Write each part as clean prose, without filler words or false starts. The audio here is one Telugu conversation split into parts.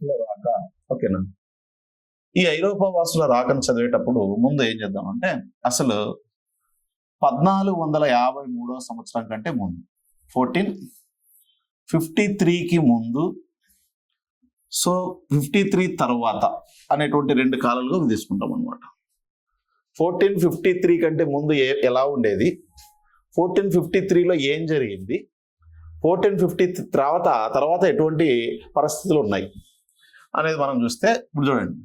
వాసుల రాక. ఓకేనా? ఈ ఐరోపా వాసుల రాకను చదివేటప్పుడు ముందు ఏం చేద్దామంటే, అసలు 1453 సంవత్సరం కంటే ముందు, 1453కి ముందు, సో 53 తర్వాత అనేటువంటి రెండు కాలాలుగా తీసుకుంటాం అనమాట. 1453 కంటే ముందు ఎలా ఉండేది, 1453లో ఏం జరిగింది, 1450 తర్వాత ఎటువంటి పరిస్థితులు ఉన్నాయి అనేది మనం చూస్తే, ఇప్పుడు చూడండి,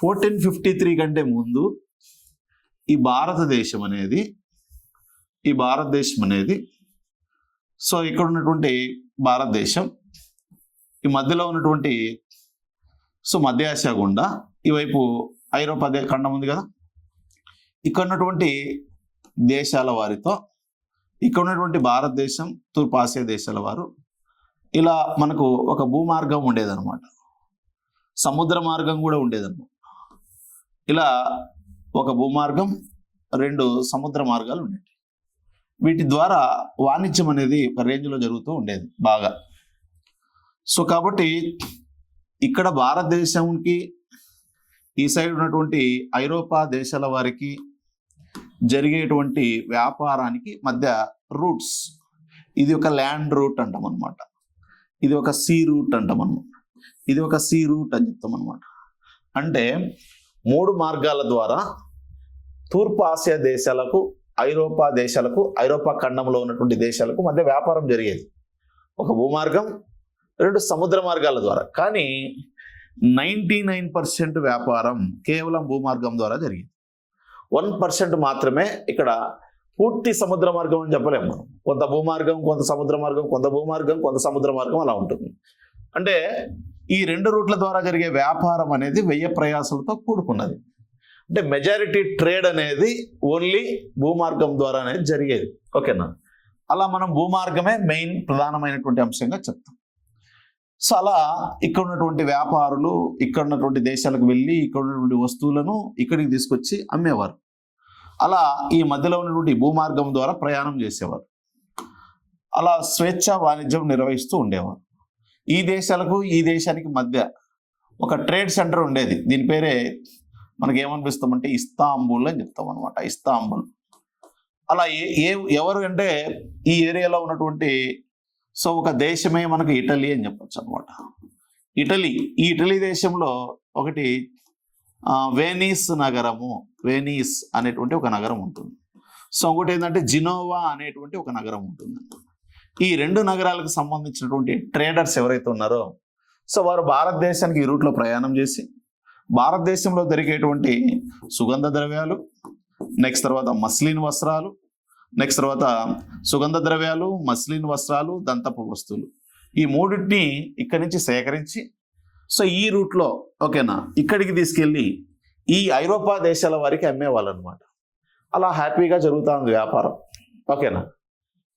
1453 కంటే ముందు ఈ భారతదేశం అనేది సో ఇక్కడ ఉన్నటువంటి భారతదేశం, ఈ మధ్యలో ఉన్నటువంటి సో మధ్య ఆసియా గుండా ఈవైపు ఐరోపా ఖండం ఉంది కదా, ఇక్కడ ఉన్నటువంటి దేశాల వారితో ఇక్కడ ఉన్నటువంటి భారతదేశం, తూర్పు ఆసియా దేశాల వారు ఇలా మనకు ఒక భూమార్గం ఉండేదన్నమాట, సముద్ర మార్గం కూడా ఉండేదన్నమాట. ఇలా ఒక భూమార్గం, రెండు సముద్ర మార్గాలు ఉండేవి. వీటి ద్వారా వాణిజ్యం అనేది ఒక రేంజ్లో జరుగుతూ ఉండేది బాగా. సో కాబట్టి ఇక్కడ భారతదేశంకి ఈ సైడ్ ఉన్నటువంటి ఐరోపా దేశాల వారికి జరిగేటువంటి వ్యాపారానికి మధ్య రూట్స్, ఇది ఒక ల్యాండ్ రూట్ అంటాం అనమాట, ఇది ఒక సీ రూట్ అంటాం అనమాట, ఇది ఒక సీ రూట్ అని చెప్తాం అనమాట. అంటే 3 మార్గాల ద్వారా తూర్పు ఆసియా దేశాలకు, ఐరోపా దేశాలకు, ఐరోపా ఖండంలో ఉన్నటువంటి దేశాలకు మధ్య వ్యాపారం జరిగేది. ఒక భూమార్గం, 2 సముద్ర మార్గాల ద్వారా. కానీ 99% వ్యాపారం కేవలం భూమార్గం ద్వారా జరిగింది. 1% మాత్రమే ఇక్కడ పూర్తి సముద్ర మార్గం అని చెప్పలేము మనం. కొంత భూమార్గం, కొంత సముద్ర మార్గం, కొంత భూమార్గం, కొంత సముద్ర మార్గం అలా ఉంటుంది. అంటే ఈ 2 రూట్ల ద్వారా జరిగే వ్యాపారం అనేది వ్యయ ప్రయాసాలతో కూడుకున్నది. అంటే మెజారిటీ ట్రేడ్ అనేది ఓన్లీ భూమార్గం ద్వారా అనేది జరిగేది. ఓకేనా? అలా మనం భూమార్గమే మెయిన్ ప్రధానమైనటువంటి అంశంగా చెప్తాం. సో అలా ఇక్కడ ఉన్నటువంటి వ్యాపారులు ఇక్కడ ఉన్నటువంటి దేశాలకు వెళ్ళి ఇక్కడ ఉన్నటువంటి వస్తువులను ఇక్కడికి తీసుకొచ్చి అమ్మేవారు. అలా ఈ మధ్యలో ఉన్నటువంటి భూమార్గం ద్వారా ప్రయాణం చేసేవారు. అలా స్వేచ్ఛ వాణిజ్యం నిర్వహిస్తూ ఉండేవారు. ఈ దేశాలకు ఈ దేశానికి మధ్య ఒక ట్రేడ్ సెంటర్ ఉండేది. దీని పేరే మనకి ఏమనిపిస్తామంటే ఇస్తాంబుల్ అని చెప్తాం అనమాట, ఇస్తాంబుల్. అలా ఎవరు అంటే ఈ ఏరియాలో ఉన్నటువంటి సో ఒక దేశమే మనకు ఇటలీ అని చెప్పొచ్చు అనమాట. ఈ ఇటలీ దేశంలో ఒకటి వెనీస్ నగరము, వెనీస్ అనేటువంటి ఒక నగరం ఉంటుంది. సో ఒకటి ఏంటంటే జినోవా అనేటువంటి ఒక నగరం ఉంటుంది. ఈ 2 నగరాలకు సంబంధించినటువంటి ట్రేడర్స్ ఎవరైతే ఉన్నారో సో వారు భారతదేశానికి ఈ రూట్లో ప్రయాణం చేసి భారతదేశంలో దొరికేటువంటి సుగంధ ద్రవ్యాలు, నెక్స్ట్ తర్వాత మస్లిన్ వస్త్రాలు, నెక్స్ట్ తర్వాత సుగంధ ద్రవ్యాలు, మస్లిన్ వస్త్రాలు, దంతపు వస్తువులు, ఈ 3టిని ఇక్కడి నుంచి సేకరించి సో ఈ రూట్లో ఓకేనా ఇక్కడికి తీసుకెళ్ళి ఈ ఐరోపా దేశాల వారికి అమ్మేవాళ్ళు అనమాట. అలా హ్యాపీగా జరుగుతుంది వ్యాపారం. ఓకేనా?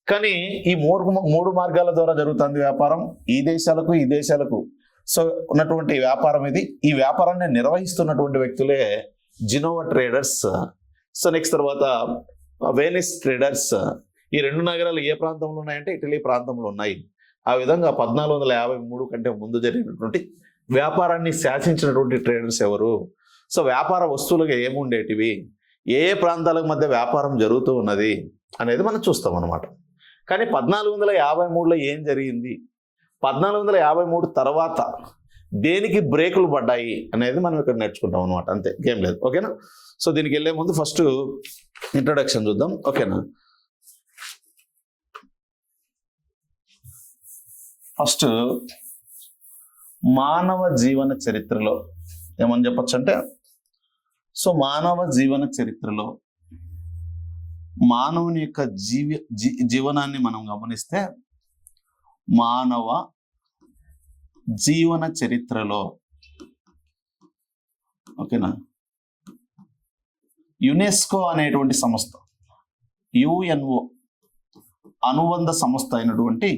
కానీ ఈ 3 మార్గాల ద్వారా జరుగుతుంది వ్యాపారం. ఈ దేశాలకు సో ఉన్నటువంటి వ్యాపారం ఇది. ఈ వ్యాపారాన్ని నిర్వహిస్తున్నటువంటి వ్యక్తులే జినోవా ట్రేడర్స్. సో నెక్స్ట్ తర్వాత వెనిస్ ట్రేడర్స్. ఈ 2 నగరాలు ఏ ప్రాంతంలో ఉన్నాయంటే ఇటలీ ప్రాంతంలో ఉన్నాయి. ఆ విధంగా 1453 కంటే ముందు జరిగినటువంటి వ్యాపారాన్ని శాసించినటువంటి ట్రేడర్స్ ఎవరు, సో వ్యాపార వస్తువులుగా ఏముండేటివి, ఏ ప్రాంతాలకు మధ్య వ్యాపారం జరుగుతూ ఉన్నది అనేది మనం చూస్తాం అనమాట. కానీ 1453లో ఏం జరిగింది, 1453 తర్వాత దేనికి బ్రేకులు పడ్డాయి అనేది మనం ఇక్కడ నేర్చుకుంటాం అనమాట. అంతే, ఏం లేదు. ఓకేనా? సో దీనికి వెళ్ళే ముందు ఫస్ట్ ఇంట్రొడక్షన్ చూద్దాం. ఓకేనా? ఫస్ట్ మానవ జీవన చరిత్రలో ఏమని చెప్పచ్చు అంటే, సో మానవ జీవన చరిత్రలో మానవుని యొక్క జీవనాన్ని మనం గమనిస్తే మానవ జీవన చరిత్రలో ఓకేనా యునెస్కో అనేటువంటి సంస్థ, యుఎన్ఓ అనుబంధ సంస్థ అయినటువంటి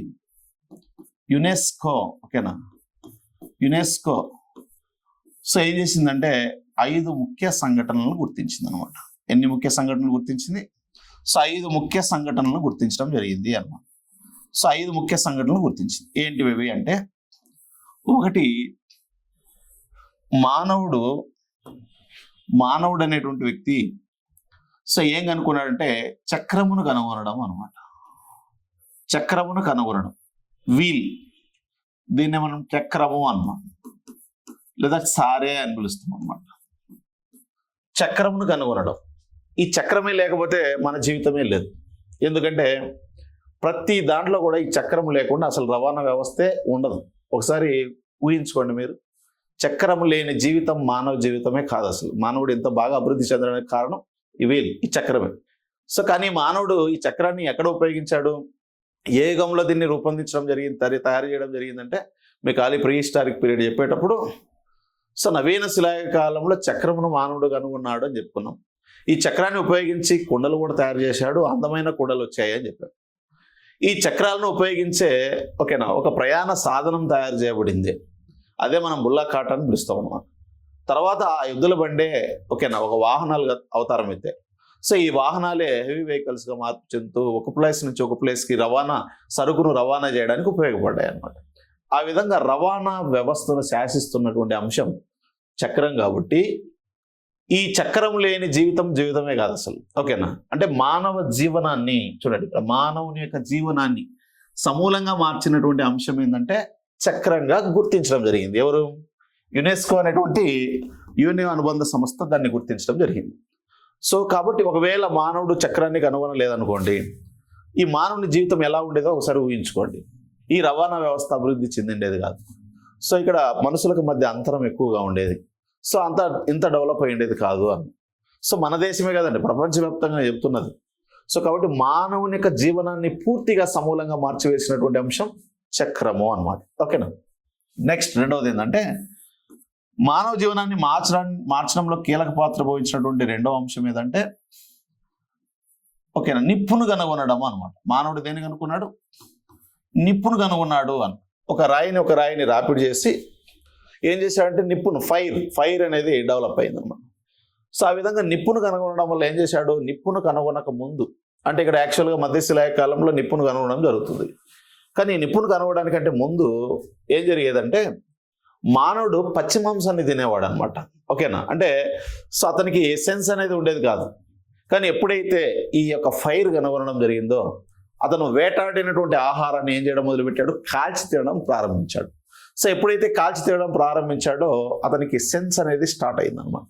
యునెస్కో, ఓకేనా యునెస్కో సో ఏం చేసిందంటే 5 ముఖ్య సంఘటనలను గుర్తించింది అనమాట. ఎన్ని ముఖ్య సంఘటనలు గుర్తించింది? సో 5 ముఖ్య సంఘటనలను గుర్తించడం జరిగింది అన్నమాట. సో 5 ముఖ్య సంఘటనలు గుర్తించింది. ఏంటివి అంటే, ఒకటి మానవుడు అనేటువంటి వ్యక్తి సో ఏం కనుక్కున్నాడంటే చక్రమును కనుగొనడం అనమాట. చక్రమును కనుగొనడం, వీల్, దీన్ని మనం చక్రము అన్నమాట, లేదా సారే అని పిలుస్తాం అనమాట. చక్రమును కనుగొనడం. ఈ చక్రమే లేకపోతే మన జీవితమే లేదు. ఎందుకంటే ప్రతి దాంట్లో కూడా ఈ చక్రం లేకుండా అసలు రవాణా వ్యవస్థే ఉండదు. ఒకసారి ఊహించుకోండి మీరు, చక్రం లేని జీవితం మానవ జీవితమే కాదు. అసలు మానవుడు ఎంత బాగా అభివృద్ధి చెందడానికి కారణం ఈ చక్రమే. సో కానీ మానవుడు ఈ చక్రాన్ని ఎక్కడ ఉపయోగించాడు, ఏ యుగంలో దీన్ని రూపొందించడం జరిగింది, తయారు చేయడం జరిగిందంటే మీకు ఆలి ప్రీ హిస్టారిక్ పీరియడ్ చెప్పేటప్పుడు సో నవీన శిలాయ కాలంలో చక్రమును మానవుడు కనుగొన్నాడు అని చెప్పుకున్నాం. ఈ చక్రాన్ని ఉపయోగించి కుండలు కూడా తయారు చేశాడు, అందమైన కుండలు వచ్చాయి అని చెప్పారు. ఈ చక్రాలను ఉపయోగించే ఒక ప్రయాణ సాధనం తయారు చేయబడింది, అదే మనం బుల్లా కాట్ అని పిలుస్తాం అన్నమాట. తర్వాత ఆ ఎద్దుల బండే ఒక వాహనాలుగా అవతారం అయితే సో ఈ వాహనాలే హెవీ వెహికల్స్గా మార్పు చెందుతూ ఒక ప్లేస్ నుంచి ఒక ప్లేస్కి సరుకును రవాణా చేయడానికి ఉపయోగపడ్డాయి అన్నమాట. ఆ విధంగా రవాణా వ్యవస్థను శాసిస్తున్నటువంటి అంశం చక్రం. కాబట్టి ఈ చక్రం లేని జీవితమే కాదు అసలు. అంటే మానవ జీవనాన్ని చూడండి, ఇక్కడ మానవుని యొక్క జీవనాన్ని సమూలంగా మార్చినటువంటి అంశం ఏంటంటే చక్రంగా గుర్తించడం జరిగింది. ఎవరు? యునెస్కో అనేటువంటి యూనియన్ అనుబంధ సంస్థ దాన్ని గుర్తించడం జరిగింది. సో కాబట్టి ఒకవేళ మానవుడు చక్రాన్ని కనుగొనలేదనుకోండి, ఈ మానవుని జీవితం ఎలా ఉండేదో ఒకసారి ఊహించుకోండి. ఈ రవాణా వ్యవస్థ అభివృద్ధి చెందిండేది కాదు. సో ఇక్కడ మనుషులకు మధ్య అంతరం ఎక్కువగా ఉండేది. సో ఇంత డెవలప్ అయ్యేది కాదు అని. సో మన దేశమే కదండి, ప్రపంచవ్యాప్తంగా చెప్తున్నది. సో కాబట్టి మానవుని యొక్క జీవనాన్ని పూర్తిగా సమూలంగా మార్చివేసినటువంటి అంశం చక్రము అన్నమాట. ఓకేనా. నెక్స్ట్ రెండవది ఏంటంటే మానవ జీవనాన్ని మార్చడంలో కీలక పాత్ర పోయించినటువంటి రెండవ అంశం ఏదంటే నిప్పును కనుగొనడం అనమాట. మానవుడు దేన్ని కనుక్కున్నాడు? నిప్పును కనుగొన్నాడు అని. ఒక రాయిని రాపిడ్ చేసి ఏం చేశాడంటే నిప్పును ఫైర్ అనేది డెవలప్ అయింది అనమాట. సో ఆ విధంగా నిప్పును కనుగొనడం వల్ల ఏం చేశాడు, నిప్పును కనుగొనక ముందు అంటే ఇక్కడ యాక్చువల్గా మధ్యశిలాయ కాలంలో నిప్పును కనుగొనడం జరుగుతుంది. కానీ నిప్పును కనుగొనడానికంటే ముందు ఏం జరిగేదంటే మానవుడు పచ్చి మాంసాన్ని తినేవాడు అనమాట. అంటే సో అతనికి సెన్స్ అనేది ఉండేది కాదు. కానీ ఎప్పుడైతే ఈ యొక్క ఫైర్ కనుగొనడం జరిగిందో అతను వేటాడినటువంటి ఆహారాన్ని ఏం చేయడం మొదలుపెట్టాడు, కాల్చి తినడం ప్రారంభించాడు. సో ఎప్పుడైతే కాల్చి తినడం ప్రారంభించాడో అతనికి సెన్స్ అనేది స్టార్ట్ అయింది అనమాట.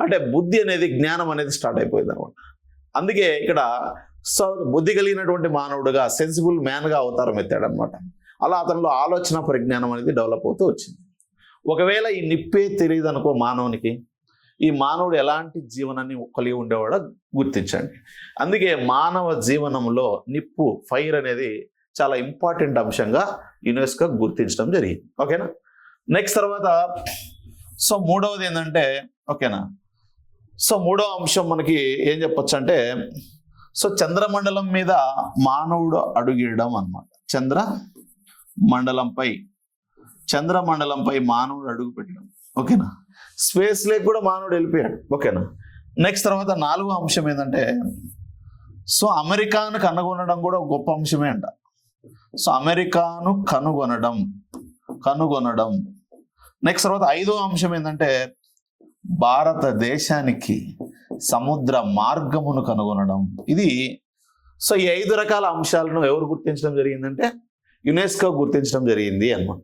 అంటే బుద్ధి అనేది, జ్ఞానం అనేది స్టార్ట్ అయిపోయింది అనమాట. అందుకే ఇక్కడ సో బుద్ధి కలిగినటువంటి మానవుడుగా, సెన్సిబుల్ మ్యాన్గా అవతారం ఎత్తాడనమాట. అలా అతనిలో ఆలోచన పరిజ్ఞానం అనేది డెవలప్ అవుతూ వచ్చింది. ఒకవేళ ఈ నిప్పే తెలియదు అనుకో మానవునికి, ఈ మానవుడు ఎలాంటి జీవనాన్ని కలిగి ఉండేవాడో గుర్తించండి. అందుకే మానవ జీవనంలో నిప్పు, ఫైర్ అనేది చాలా ఇంపార్టెంట్ అంశంగా యునెస్కో గుర్తించడం జరిగింది. ఓకేనా. నెక్స్ట్ తర్వాత సో మూడవది ఏంటంటే సో మూడవ అంశం మనకి ఏం చెప్పొచ్చు అంటే సో చంద్రమండలం మీద మానవుడు అడుగేయడం అన్నమాట. చంద్రమండలంపై మానవుడు అడుగు పెట్టడం. ఓకేనా. స్పేస్ లేక్ కూడా మానవుడు వెళ్ళిపోయాడు. ఓకేనా. నెక్స్ట్ తర్వాత నాలుగో అంశం ఏంటంటే సో అమెరికాను కనుగొనడం కూడా ఒక గొప్ప అంశమే అంట. సో అమెరికాను కనుగొనడం. నెక్స్ట్ తర్వాత ఐదో అంశం ఏంటంటే భారతదేశానికి సముద్ర మార్గమును కనుగొనడం. ఇది సో ఈ 5 రకాల అంశాలను ఎవరు గుర్తించడం జరిగిందంటే యునెస్కో గుర్తించడం జరిగింది అన్నమాట.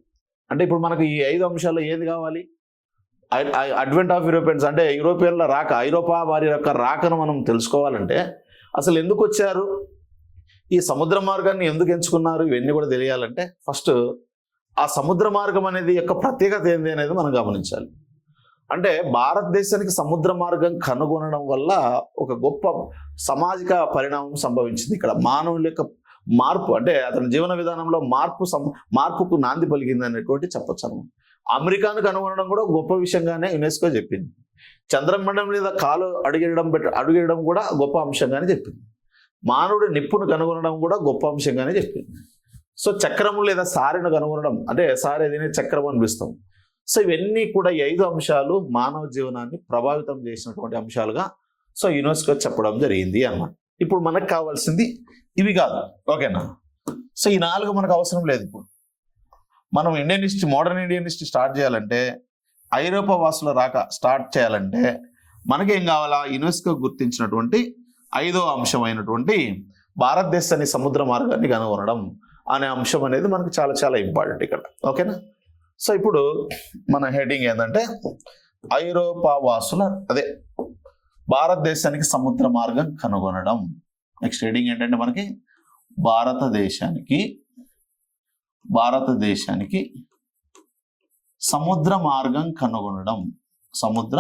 అంటే ఇప్పుడు మనకు ఈ 5 అంశాల్లో ఏది కావాలి? అడ్వెంట్ ఆఫ్ యూరోపియన్స్ అంటే యూరోపియన్ల రాక, ఐరోపా వారి యొక్క రాకను మనం తెలుసుకోవాలంటే అసలు ఎందుకు వచ్చారు, ఈ సముద్ర మార్గాన్ని ఎందుకు ఎంచుకున్నారు, ఇవన్నీ కూడా తెలియాలంటే ఫస్ట్ ఆ సముద్ర మార్గం అనేది యొక్క ప్రత్యేకత ఏంది అనేది మనం గమనించాలి. అంటే భారతదేశానికి సముద్ర మార్గం కనుగొనడం వల్ల ఒక గొప్ప సామాజిక పరిణామం సంభవించింది. ఇక్కడ మానవుల యొక్క మార్పు, అంటే అతని జీవన విధానంలో మార్పుకు నాంది పలికింది అనేటువంటి చెప్పొచ్చు. అమెరికాను కనుగొనడం కూడా గొప్ప విషయంగానే యునెస్కో చెప్పింది. చంద్రమండలం మీద కాలు అడుగేయడం కూడా గొప్ప అంశంగానే చెప్పింది. మానవుడు నిప్పును కనుగొనడం కూడా గొప్ప అంశంగానే చెప్పింది. సో చక్రము లేదా సారెను కనుగొనడం, అంటే సారె దీని చక్రం అనిపిస్తాం. సో ఇవన్నీ కూడా 5 అంశాలు మానవ జీవనాన్ని ప్రభావితం చేసినటువంటి అంశాలుగా సో యునెస్కో చెప్పడం జరిగింది అన్నమాట. ఇప్పుడు మనకు కావాల్సింది ఇవి కాదు. ఓకేనా. సో ఈ 4 మనకు అవసరం లేదు. ఇప్పుడు మనం మోడర్న్ ఇండియన్ హిస్టరీ స్టార్ట్ చేయాలంటే ఐరోపా వాసుల రాక స్టార్ట్ చేయాలంటే మనకేం కావాలా? యునెస్కో గుర్తించినటువంటి 5వ అంశమైనటువంటి భారతదేశాన్ని సముద్ర మార్గాన్ని కనుగొనడం అనే అంశం అనేది మనకు చాలా చాలా ఇంపార్టెంట్ ఇక్కడ. ఓకేనా? సో ఇప్పుడు మన హెడ్డింగ్ ఏంటంటే ఐరోపా వాసుల భారతదేశానికి సముద్ర మార్గం కనుగొనడం. నెక్స్ట్ హెడ్డింగ్ ఏంటంటే మనకి భారతదేశానికి సముద్ర మార్గం కనుగొనడం. సముద్ర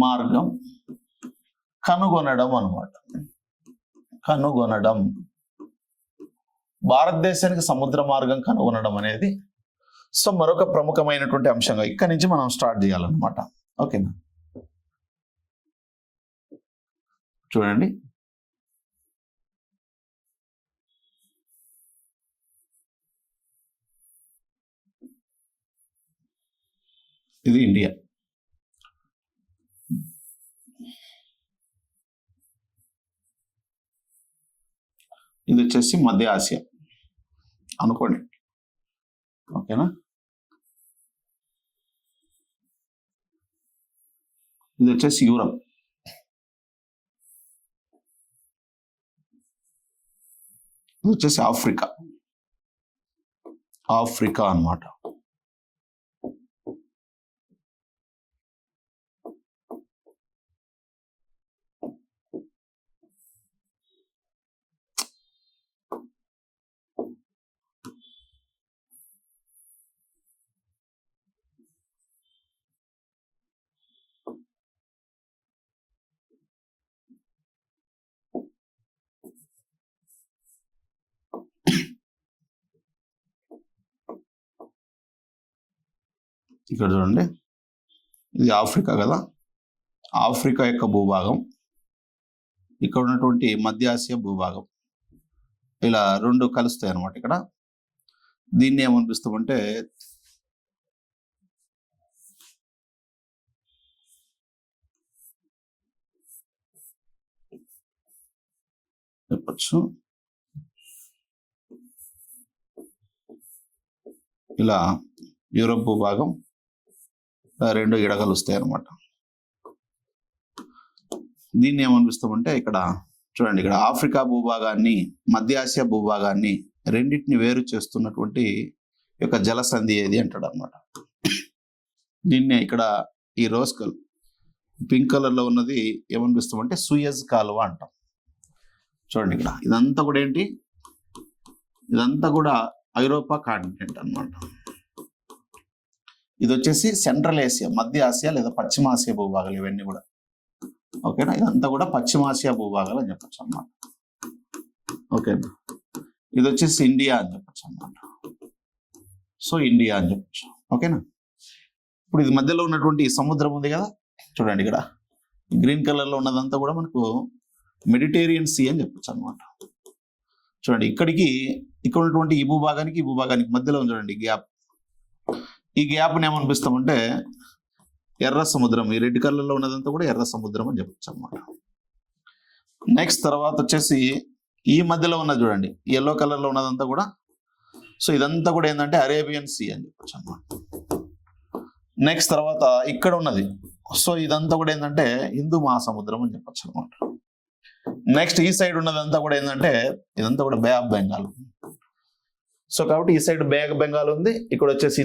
మార్గం కనుగొనడం అన్నమాట. కనుగొనడం, భారతదేశానికి సముద్ర మార్గం కనుగొనడం అనేది సో మరొక ప్రముఖమైనటువంటి అంశంగా ఇక్కడి నుంచి మనం స్టార్ట్ చేయాలన్నమాట. ఓకేనా? చూడండి, ఇది ఇండియా. ఇది వచ్చేసి మధ్య ఆసియా అనుకోండి. ఓకేనా? ఇది వచ్చేసి యూరప్. ఇది వచ్చేసి ఆఫ్రికా అన్నమాట. ఇక్కడ చూడండి, ఇది ఆఫ్రికా కదా. ఆఫ్రికా యొక్క భూభాగం, ఇక్కడ ఉన్నటువంటి మధ్య ఆసియా భూభాగం, ఇలా రెండు కలుస్తాయి అన్నమాట. ఇక్కడ దీన్ని ఏమనిపిస్తామంటే చెప్పచ్చు, ఇలా యూరప్ భూభాగం రెండు కలుస్తాయి అన్నమాట. దీన్ని ఏమనిపిస్తామంటే ఇక్కడ చూడండి, ఇక్కడ ఆఫ్రికా భూభాగాన్ని మధ్య ఆసియా భూభాగాన్ని రెండింటిని వేరు చేస్తున్నటువంటి యొక్క జలసంధి ఏది అంటాడు అనమాట. దీన్నే ఇక్కడ ఈ రోజ్ కలర్ పింక్ కలర్ లో ఉన్నది ఏమనిపిస్తామంటే సూయజ్ కాలువ అంటాం. చూడండి, ఇక్కడ ఇదంతా కూడా ఏంటి, ఇదంతా కూడా ఐరోపా కాంటినెంట్ అన్నమాట. ఇది వచ్చేసి సెంట్రల్ ఏసియా, మధ్య ఆసియా లేదా పశ్చిమ ఆసియా భూభాగాలు ఇవన్నీ కూడా. ఓకేనా? ఇదంతా కూడా పశ్చిమ ఆసియా భూభాగాలు అని చెప్పచ్చు అన్నమాట. ఓకేనా? ఇది వచ్చేసి ఇండియా అని చెప్పచ్చు అన్నమాట. సో ఇండియా అని చెప్పచ్చు. ఓకేనా? ఇప్పుడు ఇది మధ్యలో ఉన్నటువంటి సముద్రం ఉంది కదా, చూడండి ఇక్కడ గ్రీన్ కలర్ లో ఉన్నదంతా కూడా మనకు మెడిటేరియన్ సీ అని చెప్పచ్చు అనమాట. చూడండి, ఇక్కడ ఉన్నటువంటి ఈ భూభాగానికి మధ్యలో చూడండి గ్యాప్. ఈ గ్యాప్ని ఏమనిపిస్తామంటే ఎర్ర సముద్రం, ఈ రెడ్ కలర్ లో ఉన్నదంతా కూడా ఎర్ర సముద్రం అని చెప్పచ్చు అనమాట. నెక్స్ట్ తర్వాత వచ్చేసి ఈ మధ్యలో ఉన్నది చూడండి, ఎల్లో కలర్ లో ఉన్నదంతా కూడా, సో ఇదంతా కూడా ఏంటంటే అరేబియన్ సీ అని చెప్పచ్చు అనమాట. నెక్స్ట్ తర్వాత ఇక్కడ ఉన్నది, సో ఇదంతా కూడా ఏంటంటే హిందూ మహాసముద్రం అని చెప్పచ్చు అనమాట. నెక్స్ట్ ఈ సైడ్ ఉన్నదంతా కూడా ఏంటంటే ఇదంతా కూడా బే ఆఫ్ బెంగాల్. సో కాబట్టి ఈ సైడ్ బే ఆఫ్ బెంగాల్ ఉంది, ఇక్కడ వచ్చేసి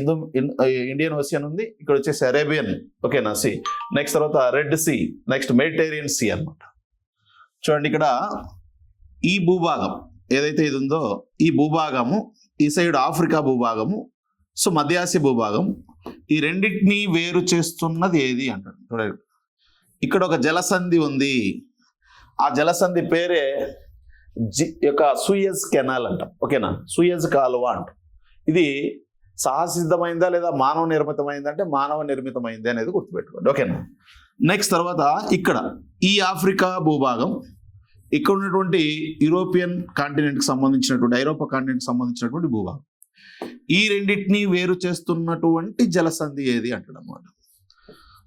ఇండియన్ ఓషియన్ ఉంది, ఇక్కడ వచ్చేసి అరేబియన్ ఓకేనా సీ, నెక్స్ట్ తర్వాత Red Sea, next Mediterranean Sea అన్నమాట. చూడండి, ఇక్కడ ఈ భూభాగం ఏదైతే ఇది ఉందో ఈ భూభాగము, ఈ సైడ్ ఆఫ్రికా భూభాగము, సో మధ్య ఆసియా భూభాగం, ఈ రెండింటినీ వేరు చేస్తున్నది ఏది అంటాడు. చూడండి, ఇక్కడ ఒక జలసంధి ఉంది, ఆ జలసంధి పేరే యొక్క సూయజ్ కెనాల్ అంటాం. ఓకేనా? సూయజ్ కాలువ అంటాం. ఇది సహసిద్ధమైందా లేదా మానవ నిర్మితమైందా అంటే మానవ నిర్మితమైంది అనేది గుర్తుపెట్టుకోండి. ఓకేనా? నెక్స్ట్ తర్వాత ఇక్కడ ఈ ఆఫ్రికా భూభాగం, ఇక్కడ ఉన్నటువంటి యూరోపియన్ కాంటినెంట్కి సంబంధించినటువంటి ఐరోపా కాంటినెంట్కి సంబంధించినటువంటి భూభాగం, ఈ రెండింటినీ వేరు చేస్తున్నటువంటి జలసంధి ఏది అంటాడు అన్నమాట.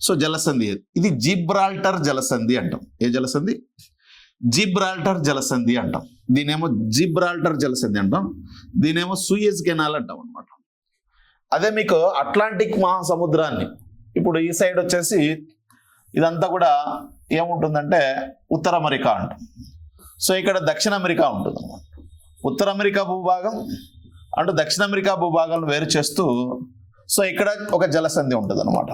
సో జలసంధి ఏది? ఇది జిబ్రాల్టర్ జలసంధి అంటాం. ఏ జలసంధి? జిబ్రాల్టర్ జలసంధి అంటాం. దీనేమో జిబ్రాల్టర్ జలసంధి అంటాం, దీనేమో సూయజ్ కెనాల్ అంటాం అనమాట. అదే మీకు అట్లాంటిక్ మహాసముద్రాన్ని ఇప్పుడు ఈ సైడ్ వచ్చేసి ఇదంతా కూడా ఏముంటుందంటే ఉత్తర అమెరికా అంటాం. సో ఇక్కడ దక్షిణ అమెరికా ఉంటుంది అనమాట. ఉత్తర అమెరికా భూభాగం అంటూ దక్షిణ అమెరికా భూభాగాలను వేరు చేస్తూ సో ఇక్కడ ఒక జలసంధి ఉంటుంది అనమాట.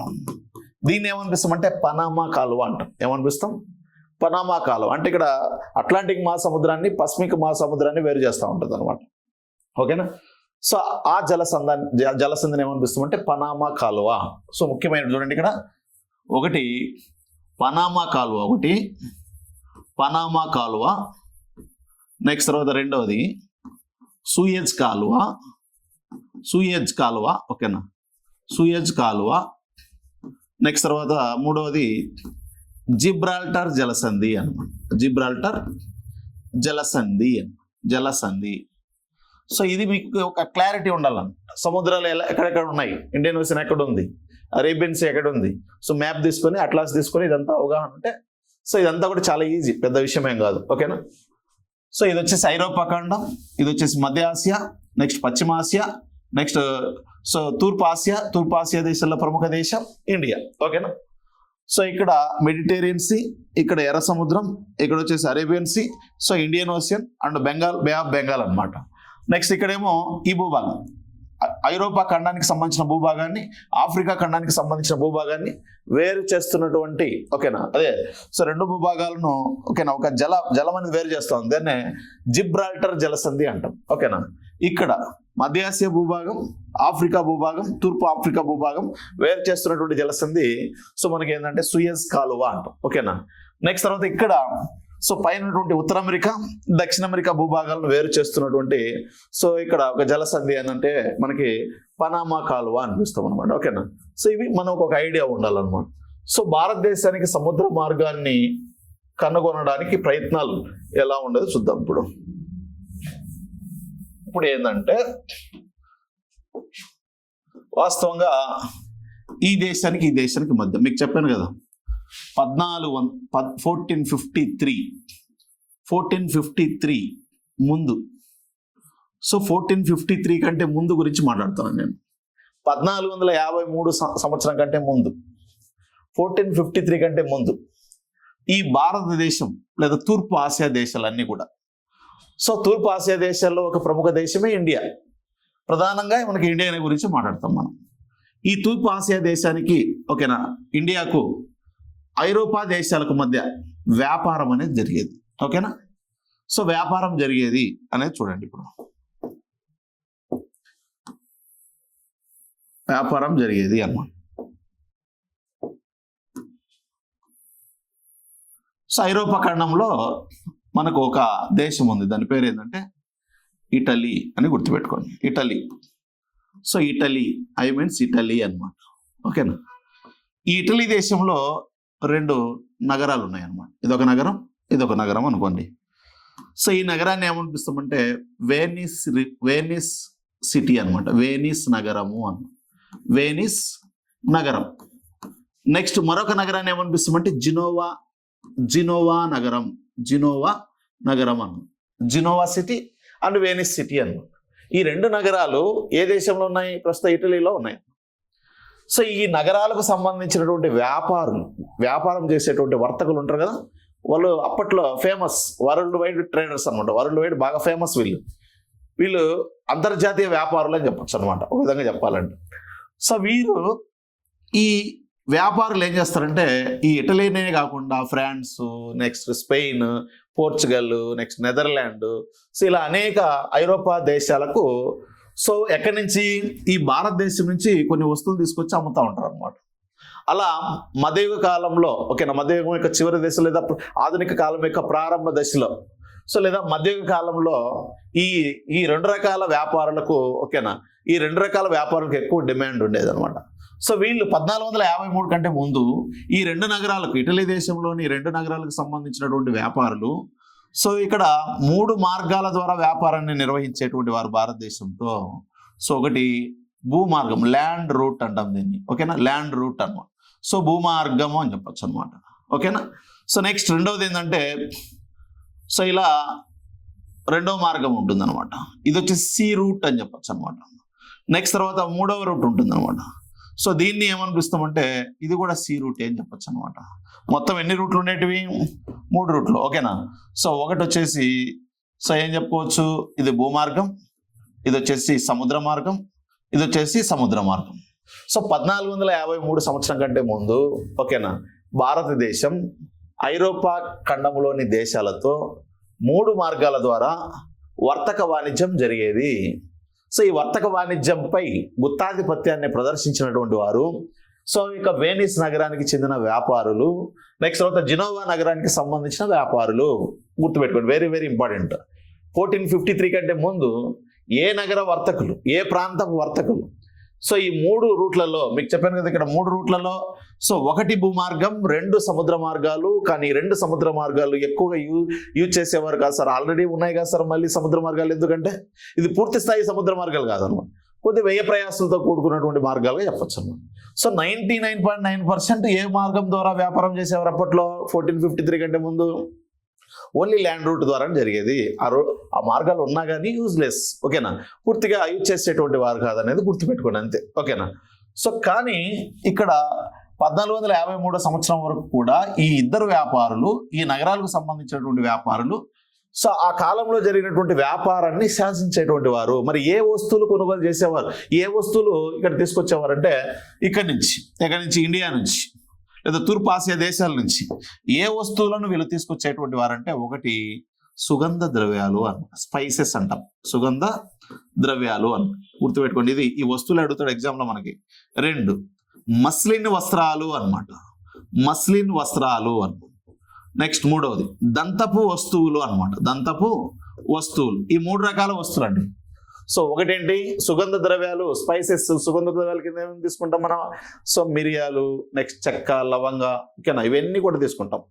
దీన్ని ఏమనిపిస్తామంటే పనామా కాలువ అంటాం. ఏమనిపిస్తాం? పనామా కాలువ అంటే ఇక్కడ అట్లాంటిక్ మహాసముద్రాన్ని పసిఫిక్ మహాసముద్రాన్ని వేరు చేస్తూ ఉంటుంది అనమాట. ఓకేనా? సో ఆ జలసంధిని ఏమనిపిస్తామంటే పనామా కాలువ. సో ముఖ్యమైన చూడండి ఇక్కడ ఒకటి పనామా కాలువ, ఒకటి పనామా కాలువ. నెక్స్ట్ తర్వాత రెండవది సూయజ్ కాలువ, సూయజ్ కాలువ. ఓకేనా? సూయజ్ కాలువ. నెక్స్ట్ తర్వాత మూడవది జిబ్రాల్టర్ జలసంధి అనమాట. జిబ్రాల్టర్ జలసంధి, జలసంధి. సో ఇది మీకు ఒక క్లారిటీ ఉండాలన్నమాట. సముద్రాలు ఎక్కడెక్కడ ఉన్నాయి, ఇండియన్ ఓషన్ ఎక్కడ ఉంది, అరేబియన్ సీ ఎక్కడ ఉంది. సో మ్యాప్ తీసుకొని అట్లాస్ తీసుకొని ఇదంతా అవగాహన ఉంటే సో ఇదంతా కూడా చాలా ఈజీ, పెద్ద విషయం ఏం కాదు. ఓకేనా? సో ఇది వచ్చేసి ఐరోపా ఖండం, ఇది వచ్చేసి మధ్య ఆసియా, నెక్స్ట్ పశ్చిమ ఆసియా, నెక్స్ట్ సో తూర్పు ఆసియా దేశాల్లో ప్రముఖ దేశం ఇండియా. ఓకేనా? సో ఇక్కడ మెడిటేరియన్ సీ, ఇక్కడ ఎర్ర సముద్రం, ఇక్కడ వచ్చేసి Arabian Sea, so Indian Ocean and Bay of Bengal అనమాట. నెక్స్ట్ ఇక్కడేమో ఈ భూభాగం ఐరోపా ఖండానికి సంబంధించిన భూభాగాన్ని, ఆఫ్రికా ఖండానికి సంబంధించిన భూభాగాన్ని వేరు చేస్తున్నటువంటి ఓకేనా అదే సో రెండు భూభాగాలను ఓకేనా ఒక జలం అనేది వేరు చేస్తాం. దాన్నే జిబ్రాల్టర్ జలసంధి అంటాం. ఓకేనా? ఇక్కడ మధ్య ఆసియా భూభాగం, ఆఫ్రికా భూభాగం, తూర్పు ఆఫ్రికా భూభాగం వేరు చేస్తున్నటువంటి జలసంధి సో మనకి ఏంటంటే సూయజ్ కాలువ అంటాం. ఓకేనా? నెక్స్ట్ తర్వాత ఇక్కడ సో పైనటువంటి ఉత్తర అమెరికా, దక్షిణ అమెరికా భూభాగాలను వేరు చేస్తున్నటువంటి సో ఇక్కడ ఒక జలసంధి ఏంటంటే మనకి పనామా కాలువ అనిపిస్తాం అనమాట. ఓకేనా? సో ఇవి మనకు ఒక ఐడియా ఉండాలన్నమాట. సో భారతదేశానికి సముద్ర మార్గాన్ని కనుగొనడానికి ప్రయత్నాలు ఎలా ఉండదో చూద్దాం. ఇప్పుడు ఏంటంటే వాస్తవంగా ఈ దేశానికి మధ్య మీకు చెప్పాను కదా 1453 ముందు. సో 1453 కంటే ముందు గురించి మాట్లాడుతున్నాను నేను. 1453 సంవత్సరం కంటే ముందు, 1453 కంటే ముందు ఈ భారతదేశం లేదా తూర్పు ఆసియా దేశాలన్నీ కూడా సో తూర్పు ఆసియా దేశాల్లో ఒక ప్రముఖ దేశమే ఇండియా. ప్రధానంగా మనకి ఇండియా గురించి మాట్లాడతాం మనం. ఈ తూర్పు ఆసియా దేశానికి ఓకేనా ఇండియాకు ఐరోపా దేశాలకు మధ్య వ్యాపారం అనేది జరిగేది. ఓకేనా? సో వ్యాపారం జరిగేది అనేది చూడండి. ఇప్పుడు వ్యాపారం జరిగేది అన్నమాట. సో ఐరోపా ఖండంలో మనకు ఒక దేశం ఉంది, దాని పేరు ఏంటంటే ఇటలీ అని గుర్తుపెట్టుకోండి. Italy. So Italy means Italy అన్నమాట. ఓకేనా? ఈ ఇటలీ దేశంలో రెండు నగరాలు ఉన్నాయి అన్నమాట. ఇదొక నగరం అనుకోండి. సో ఈ నగరాన్ని ఏమనిపిస్తామంటే వేనిస్ సిటీ అనమాట. వేనిస్ నగరము అన్నమాట. వేనిస్ నగరం. నెక్స్ట్ మరొక నగరాన్ని ఏమనిపిస్తామంటే జినోవా నగరం అన్నమాట. జినోవా సిటీ అండ్ వేనిస్ సిటీ అన్నమాట. ఈ రెండు నగరాలు ఏ దేశంలో ఉన్నాయి? ప్రస్తుతం ఇటలీలో ఉన్నాయి. సో ఈ నగరాలకు సంబంధించినటువంటి వ్యాపారం చేసేటువంటి వర్తకులు ఉంటారు కదా, వాళ్ళు అప్పట్లో ఫేమస్ వరల్డ్ వైడ్ ట్రేడర్స్ అనమాట. వరల్డ్ వైడ్ బాగా ఫేమస్ వీళ్ళు అంతర్జాతీయ వ్యాపారులు అని చెప్పచ్చు అనమాట, ఒక విధంగా చెప్పాలంటే. సో వీరు ఈ వ్యాపారులు ఏం చేస్తారంటే ఈ ఇటలీనే కాకుండా France, next Spain, Portugal, next Netherland, so ఇలా అనేక ఐరోపా దేశాలకు సో ఎక్కడి నుంచి ఈ భారతదేశం నుంచి కొన్ని వస్తువులు తీసుకొచ్చి అమ్ముతూ ఉంటారు అనమాట. అలా మధ్యయుగ కాలంలో ఓకేనా మధ్యయుగం యొక్క చివరి దశ లేదా ఆధునిక కాలం యొక్క ప్రారంభ దశలో సో లేదా మధ్యయుగ కాలంలో ఈ రెండు రకాల వ్యాపారులకు ఓకేనా ఈ రెండు రకాల వ్యాపారులకు ఎక్కువ డిమాండ్ ఉండేది అనమాట. సో వీళ్ళు 1453 కంటే ముందు ఈ రెండు నగరాలకు ఇటలీ దేశంలోని రెండు నగరాలకు సంబంధించినటువంటి వ్యాపారులు సో ఇక్కడ 3 మార్గాల ద్వారా వ్యాపారాన్ని నిర్వహించేటువంటి వారు భారతదేశంతో. సో ఒకటి భూమార్గం, ల్యాండ్ రూట్ అంటాం దీన్ని. ఓకేనా? ల్యాండ్ రూట్ అన్నమాట. సో భూమార్గము అని చెప్పచ్చు అనమాట. ఓకేనా? సో నెక్స్ట్ రెండవది ఏంటంటే సో ఇలా రెండవ మార్గం ఉంటుంది అనమాట. ఇది వచ్చి సీ రూట్ అని చెప్పచ్చు అనమాట. నెక్స్ట్ తర్వాత మూడవ రూట్ ఉంటుంది అనమాట. సో దీన్ని ఏమని పిలుస్తామంటే ఇది కూడా సి రూట్ అని చెప్పొచ్చు అనమాట. మొత్తం ఎన్ని రూట్లు ఉండేటివి? 3 రూట్లు. ఓకేనా? సో ఒకటి వచ్చేసి సో ఏం చెప్పుకోవచ్చు, ఇది భూమార్గం, ఇది వచ్చేసి సముద్ర మార్గం, ఇది వచ్చేసి సముద్ర మార్గం. సో 1453 సంవత్సరం కంటే ముందు ఓకేనా భారతదేశం ఐరోపా ఖండంలోని దేశాలతో 3 మార్గాల ద్వారా వర్తక వాణిజ్యం జరిగేది. సో ఈ వర్తక వాణిజ్యంపై గుత్తాధిపత్యాన్ని ప్రదర్శించినటువంటి వారు సో ఇక వెనిస్ నగరానికి చెందిన వ్యాపారులు, నెక్స్ట్ తర్వాత జినోవా నగరానికి సంబంధించిన వ్యాపారులు. గుర్తుపెట్టుకోండి, వెరీ వెరీ ఇంపార్టెంట్. 1453 కంటే ముందు ఏ నగర వర్తకులు, ఏ ప్రాంతపు వర్తకులు, సో ఈ 3 రూట్లలో మీకు చెప్పాను కదా, ఇక్కడ 3 రూట్లలో సో 1 భూమార్గం, 2 సముద్ర మార్గాలు. కానీ 2 సముద్ర మార్గాలు ఎక్కువగా యూజ్ చేసేవారు కాదు సార్. ఆల్రెడీ ఉన్నాయి కదా సార్ మళ్ళీ సముద్ర మార్గాలు, ఎందుకంటే ఇది పూర్తి స్థాయి సముద్ర మార్గాలు కాదన్నమాట, కొద్ది వ్యయ ప్రయాసాలతో కూడుకున్నటువంటి మార్గాలుగా చెప్పొచ్చు అన్నమాట. సో 99.9% ఏ మార్గం ద్వారా వ్యాపారం చేసేవారు అప్పట్లో 1453 కంటే ముందు? ఓన్లీ ల్యాండ్ రూట్ ద్వారా జరిగేది. ఆ మార్గాలు ఉన్నా కానీ యూజ్లెస్. ఓకేనా? పూర్తిగా యూజ్ చేసేటువంటి వారు కాదనేది గుర్తుపెట్టుకోండి అంతే. ఓకేనా? సో కానీ ఇక్కడ 1453 సంవత్సరం వరకు కూడా ఈ ఇద్దరు వ్యాపారులు, ఈ నగరాలకు సంబంధించినటువంటి వ్యాపారులు సో ఆ కాలంలో జరిగినటువంటి వ్యాపారాన్ని శాసించేటువంటి వారు. మరి ఏ వస్తువులు కొనుగోలు చేసేవారు, ఏ వస్తువులు ఇక్కడ తీసుకొచ్చేవారంటే ఇక్కడి నుంచి ఇండియా నుంచి లేదా తూర్పు ఆసియా దేశాల నుంచి ఏ వస్తువులను వీళ్ళు తీసుకొచ్చేటువంటి వారంటే, ఒకటి సుగంధ ద్రవ్యాలు అన్నమాట, స్పైసెస్ అంటాం, సుగంధ ద్రవ్యాలు అని గుర్తుపెట్టుకోండి. ఇది ఈ వస్తువులు అడుగుతాడు ఎగ్జామ్లో మనకి. 2 మస్లిన్ వస్త్రాలు అన్నమాట, మస్లిన్ వస్త్రాలు అని. నెక్స్ట్ 3వది దంతపు వస్తువులు అన్నమాట, దంతపు వస్తువులు. ఈ 3 రకాల వస్తువులు అండి. సో ఒకటేంటి సుగంధ ద్రవ్యాలు, స్పైసెస్. సుగంధ ద్రవ్యాల కింద ఏమేమి తీసుకుంటాం మనం? సో మిరియాలు, నెక్స్ట్ చెక్క, లవంగ, ఓకేనా, ఇవన్నీ కూడా తీసుకుంటాం.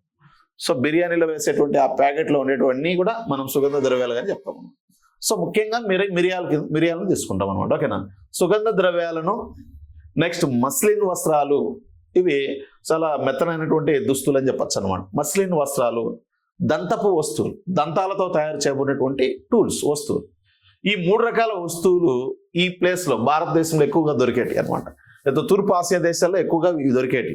సో బిర్యానీలో వేసేటువంటి ఆ ప్యాకెట్లో ఉండేటివన్నీ కూడా మనం సుగంధ ద్రవ్యాలు అని చెప్తాం. సో ముఖ్యంగా మిరియాలను తీసుకుంటాం అనమాట. ఓకేనా? సుగంధ ద్రవ్యాలను, నెక్స్ట్ మస్లిన్ వస్త్రాలు, ఇవి చాలా మెత్తనైనటువంటి దుస్తులు అని చెప్పచ్చు అనమాట. మస్లిన్ వస్త్రాలు, దంతపు వస్తువులు, దంతాలతో తయారు చేయబడినటువంటి టూల్స్, వస్తువులు. ఈ 3 రకాల వస్తువులు ఈ ప్లేస్లో భారతదేశంలో ఎక్కువగా దొరికేటి అనమాట, లేదా తూర్పు ఆసియా దేశాల్లో ఎక్కువగా ఇవి దొరికేటి.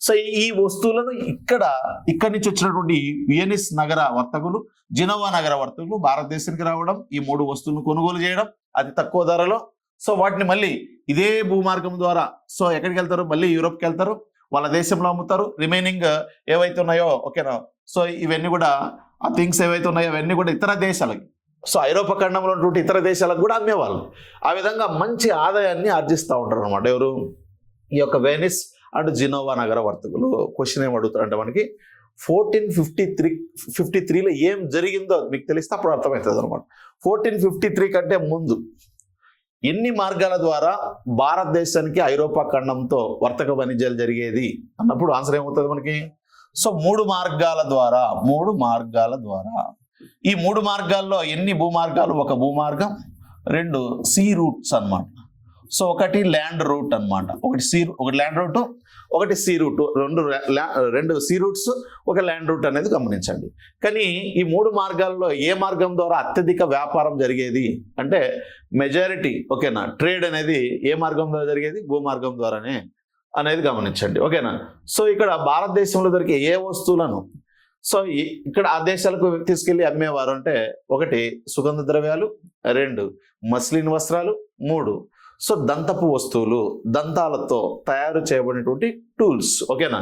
సో ఈ వస్తువులను ఇక్కడి నుంచి వచ్చినటువంటి వెనిస్ నగర వర్తకులు, జినోవా నగర వర్తకులు భారతదేశానికి రావడం, ఈ 3 వస్తువులను కొనుగోలు చేయడం అతి తక్కువ ధరలో. సో వాటిని మళ్ళీ ఇదే భూమార్గం ద్వారా సో ఎక్కడికి వెళ్తారు? మళ్ళీ యూరోప్కి వెళ్తారు, వాళ్ళ దేశంలో అమ్ముతారు. రిమైనింగ్ ఏవైతే ఉన్నాయో ఓకేనా, సో ఇవన్నీ కూడా ఆ థింగ్స్ ఏవైతే ఉన్నాయో అవన్నీ కూడా ఇతర దేశాలకి, సో ఐరోపా ఖండంలో ఉన్నటువంటి ఇతర దేశాలకు కూడా అమ్మేవాళ్ళు. ఆ విధంగా మంచి ఆదాయాన్ని ఆర్జిస్తూ ఉంటారు అనమాట. ఎవరు? ఈ యొక్క వెనిస్ అండ్ జినోవా నగర వర్తకులు. క్వశ్చన్ ఏం అడుగుతారంటే మనకి 1453లో ఏం జరిగిందో మీకు తెలిస్తే అప్పుడు అర్థమవుతుంది అనమాట. 1453 కంటే ముందు ఎన్ని మార్గాల ద్వారా భారతదేశానికి ఐరోపా ఖండంతో వర్తక వాణిజ్యాలు జరిగేది అన్నప్పుడు ఆన్సర్ ఏమవుతుంది మనకి? సో 3 మార్గాల ద్వారా. ఈ 3 మార్గాల్లో ఎన్ని భూమార్గాలు? 1 భూమార్గం, 2 సీ రూట్స్ అన్నమాట. సో ఒకటి ల్యాండ్ రూట్ అన్నమాట, ఒకటి ల్యాండ్ రూట్, ఒకటి sea route, 2 sea routes, 1 land route అనేది గమనించండి. కానీ ఈ 3 మార్గాల్లో ఏ మార్గం ద్వారా అత్యధిక వ్యాపారం జరిగేది అంటే మెజారిటీ ఓకేనా ట్రేడ్ అనేది ఏ మార్గం ద్వారా జరిగేది? భూమార్గం ద్వారానే అనేది గమనించండి. ఓకేనా? సో ఇక్కడ భారతదేశంలో దొరికే ఏ వస్తువులను సో ఇక్కడ ఆ దేశాలకు తీసుకెళ్లి అమ్మేవారు అంటే, 1 సుగంధ ద్రవ్యాలు, 2 మస్లిన్ వస్త్రాలు, 3 సో దంతపు వస్తువులు, దంతాలతో తయారు చేయబడినటువంటి టూల్స్. ఓకేనా?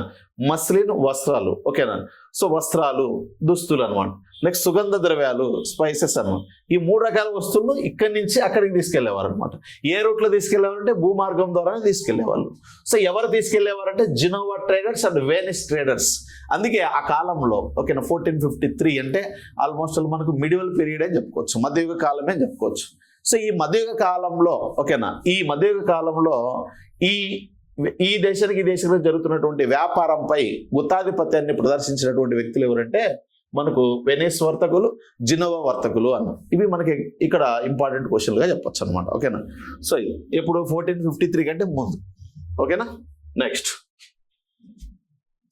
మస్లిన్ వస్త్రాలు, ఓకేనా, సో వస్త్రాలు, దుస్తులు అనమాట. నెక్స్ట్ సుగంధ ద్రవ్యాలు, స్పైసెస్ అనమాట. ఈ 3 రకాల వస్తువులను ఇక్కడి నుంచి అక్కడికి తీసుకెళ్లేవారు అనమాట. ఏ రూట్లో తీసుకెళ్లేవారంటే భూమార్గం ద్వారానే తీసుకెళ్లేవాళ్ళు. సో ఎవరు తీసుకెళ్లేవారంటే Genoa traders and Venice traders. అందుకే ఆ కాలంలో ఓకేనా 1453 అంటే ఆల్మోస్ట్ మనకు మిడివల్ పీరియడ్ అని చెప్పుకోవచ్చు, మధ్యయుగ కాలమే అని చెప్పుకోవచ్చు. సో ఈ మధ్యయుగ కాలంలో ఓకేనా, ఈ మధ్యయుగ కాలంలో ఈ దేశానికి జరుగుతున్నటువంటి వ్యాపారంపై గుత్తాధిపత్యాన్ని ప్రదర్శించినటువంటి వ్యక్తులు ఎవరంటే మనకు వెనిస్ వర్తకులు, జినోవా వర్తకులు అన్న. ఇవి మనకి ఇక్కడ ఇంపార్టెంట్ క్వశ్చన్లుగా చెప్పొచ్చు అనమాట. ఓకేనా? సో ఇప్పుడు 1453 కంటే ముందు. ఓకేనా? నెక్స్ట్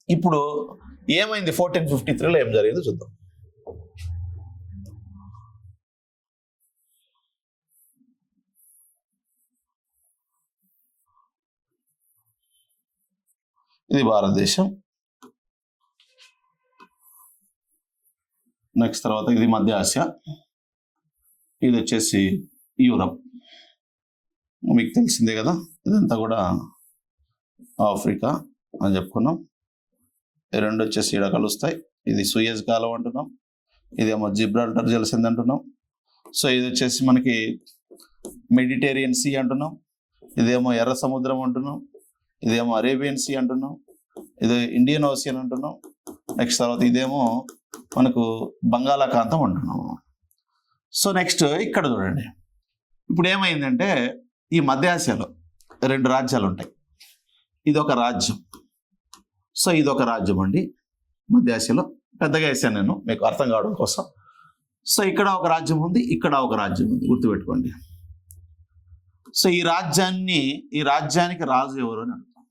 ఇప్పుడు ఏమైంది 1453లో ఏం జరిగిందో చూద్దాం. ఇది భారతదేశం. నెక్స్ట్ తర్వాత ఇది మధ్య ఆసియా, ఇది వచ్చేసి యూరప్, మీకు తెలిసిందే కదా. ఇదంతా కూడా ఆఫ్రికా అని చెప్పుకున్నాం. ఈ రెండు వచ్చేసి ఇక్కడ కలుస్తాయి. ఇది సూయజ్ కాలం అంటున్నాం, ఇదేమో జిబ్రాల్టర్ జలసంధి అంటున్నాం. సో ఇది వచ్చేసి మనకి మెడిటేరియన్ సీ అంటున్నాం, ఇదేమో ఎర్ర సముద్రం అంటున్నాం, ఇదేమో అరేబియన్ సీ అంటున్నాం, ఇది ఇండియన్ ఓషియన్ అంటున్నాం. నెక్స్ట్ తర్వాత ఇదేమో మనకు బంగాళాఖాతం అంటున్నాం. సో నెక్స్ట్ ఇక్కడ చూడండి, ఇప్పుడు ఏమైందంటే ఈ మధ్య ఆసియాలో 2 రాజ్యాలు ఉంటాయి. ఇది ఒక రాజ్యం. సో ఇది ఒక రాజ్యం అండి మధ్య ఆసియాలో. పెద్దగా వేసాను నేను మీకు అర్థం కావడం కోసం. సో ఇక్కడ ఒక రాజ్యం ఉంది, ఇక్కడ ఒక రాజ్యం ఉంది, గుర్తుపెట్టుకోండి. సో ఈ రాజ్యానికి రాజు ఎవరు అని అడుగుతాం.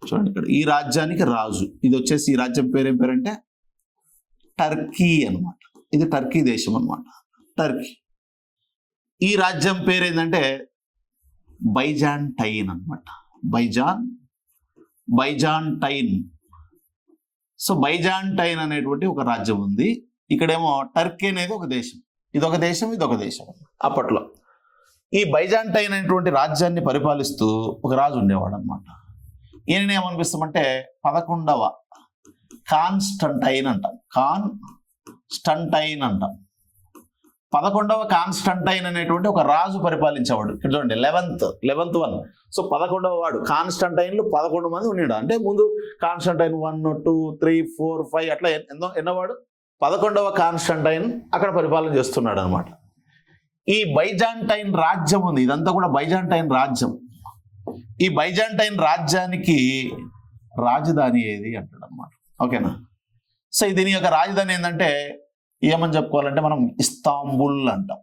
చూడండి ఇక్కడ ఈ రాజ్యానికి రాజు, ఇది వచ్చేసి ఈ రాజ్యం పేరేం పేరంటే టర్కీ అనమాట. ఇది టర్కీ దేశం అనమాట, టర్కీ. ఈ రాజ్యం పేరు ఏంటంటే బైజాంటైన్ అనమాట. బైజాంటైన్. సో బైజాంటైన్ అనేటువంటి ఒక రాజ్యం ఉంది. ఇక్కడేమో టర్కీ అనేది ఒక దేశం, ఇదొక దేశం, ఇదొక దేశం. అప్పట్లో ఈ బైజాంటైన్ అనేటువంటి రాజ్యాన్ని పరిపాలిస్తూ ఒక రాజు ఉండేవాడు అనమాట. ఈయన ఏమనిపిస్తామంటే 11వ కాన్స్టంటైన్ అంటాం. కాన్స్టంటైన్ అంటాం. 11వ కాన్స్టంటైన్ అనేటువంటి ఒక రాజు పరిపాలించేవాడు. ఇక్కడ చూడండి 11th వన్. సో 11వ వాడు. కాన్స్టంటైన్లు 11 మంది ఉన్నాడు. అంటే ముందు కాన్స్టంటైన్ 1, 2, 3, 4, 5 అట్లా ఎన్నోవాడు 11వ కాన్స్టంటైన్ అక్కడ పరిపాలన చేస్తున్నాడు అనమాట. ఈ బైజాంటైన్ రాజ్యం ఉంది, ఇదంతా కూడా బైజాంటైన్ రాజ్యం. ఈ బైజాంటైన్ రాజ్యానికి రాజధాని ఏది అంటాడు అనమాట. ఓకేనా. సో దీని యొక్క రాజధాని ఏంటంటే ఏమని చెప్పుకోవాలంటే మనం ఇస్తాంబుల్ అంటాం.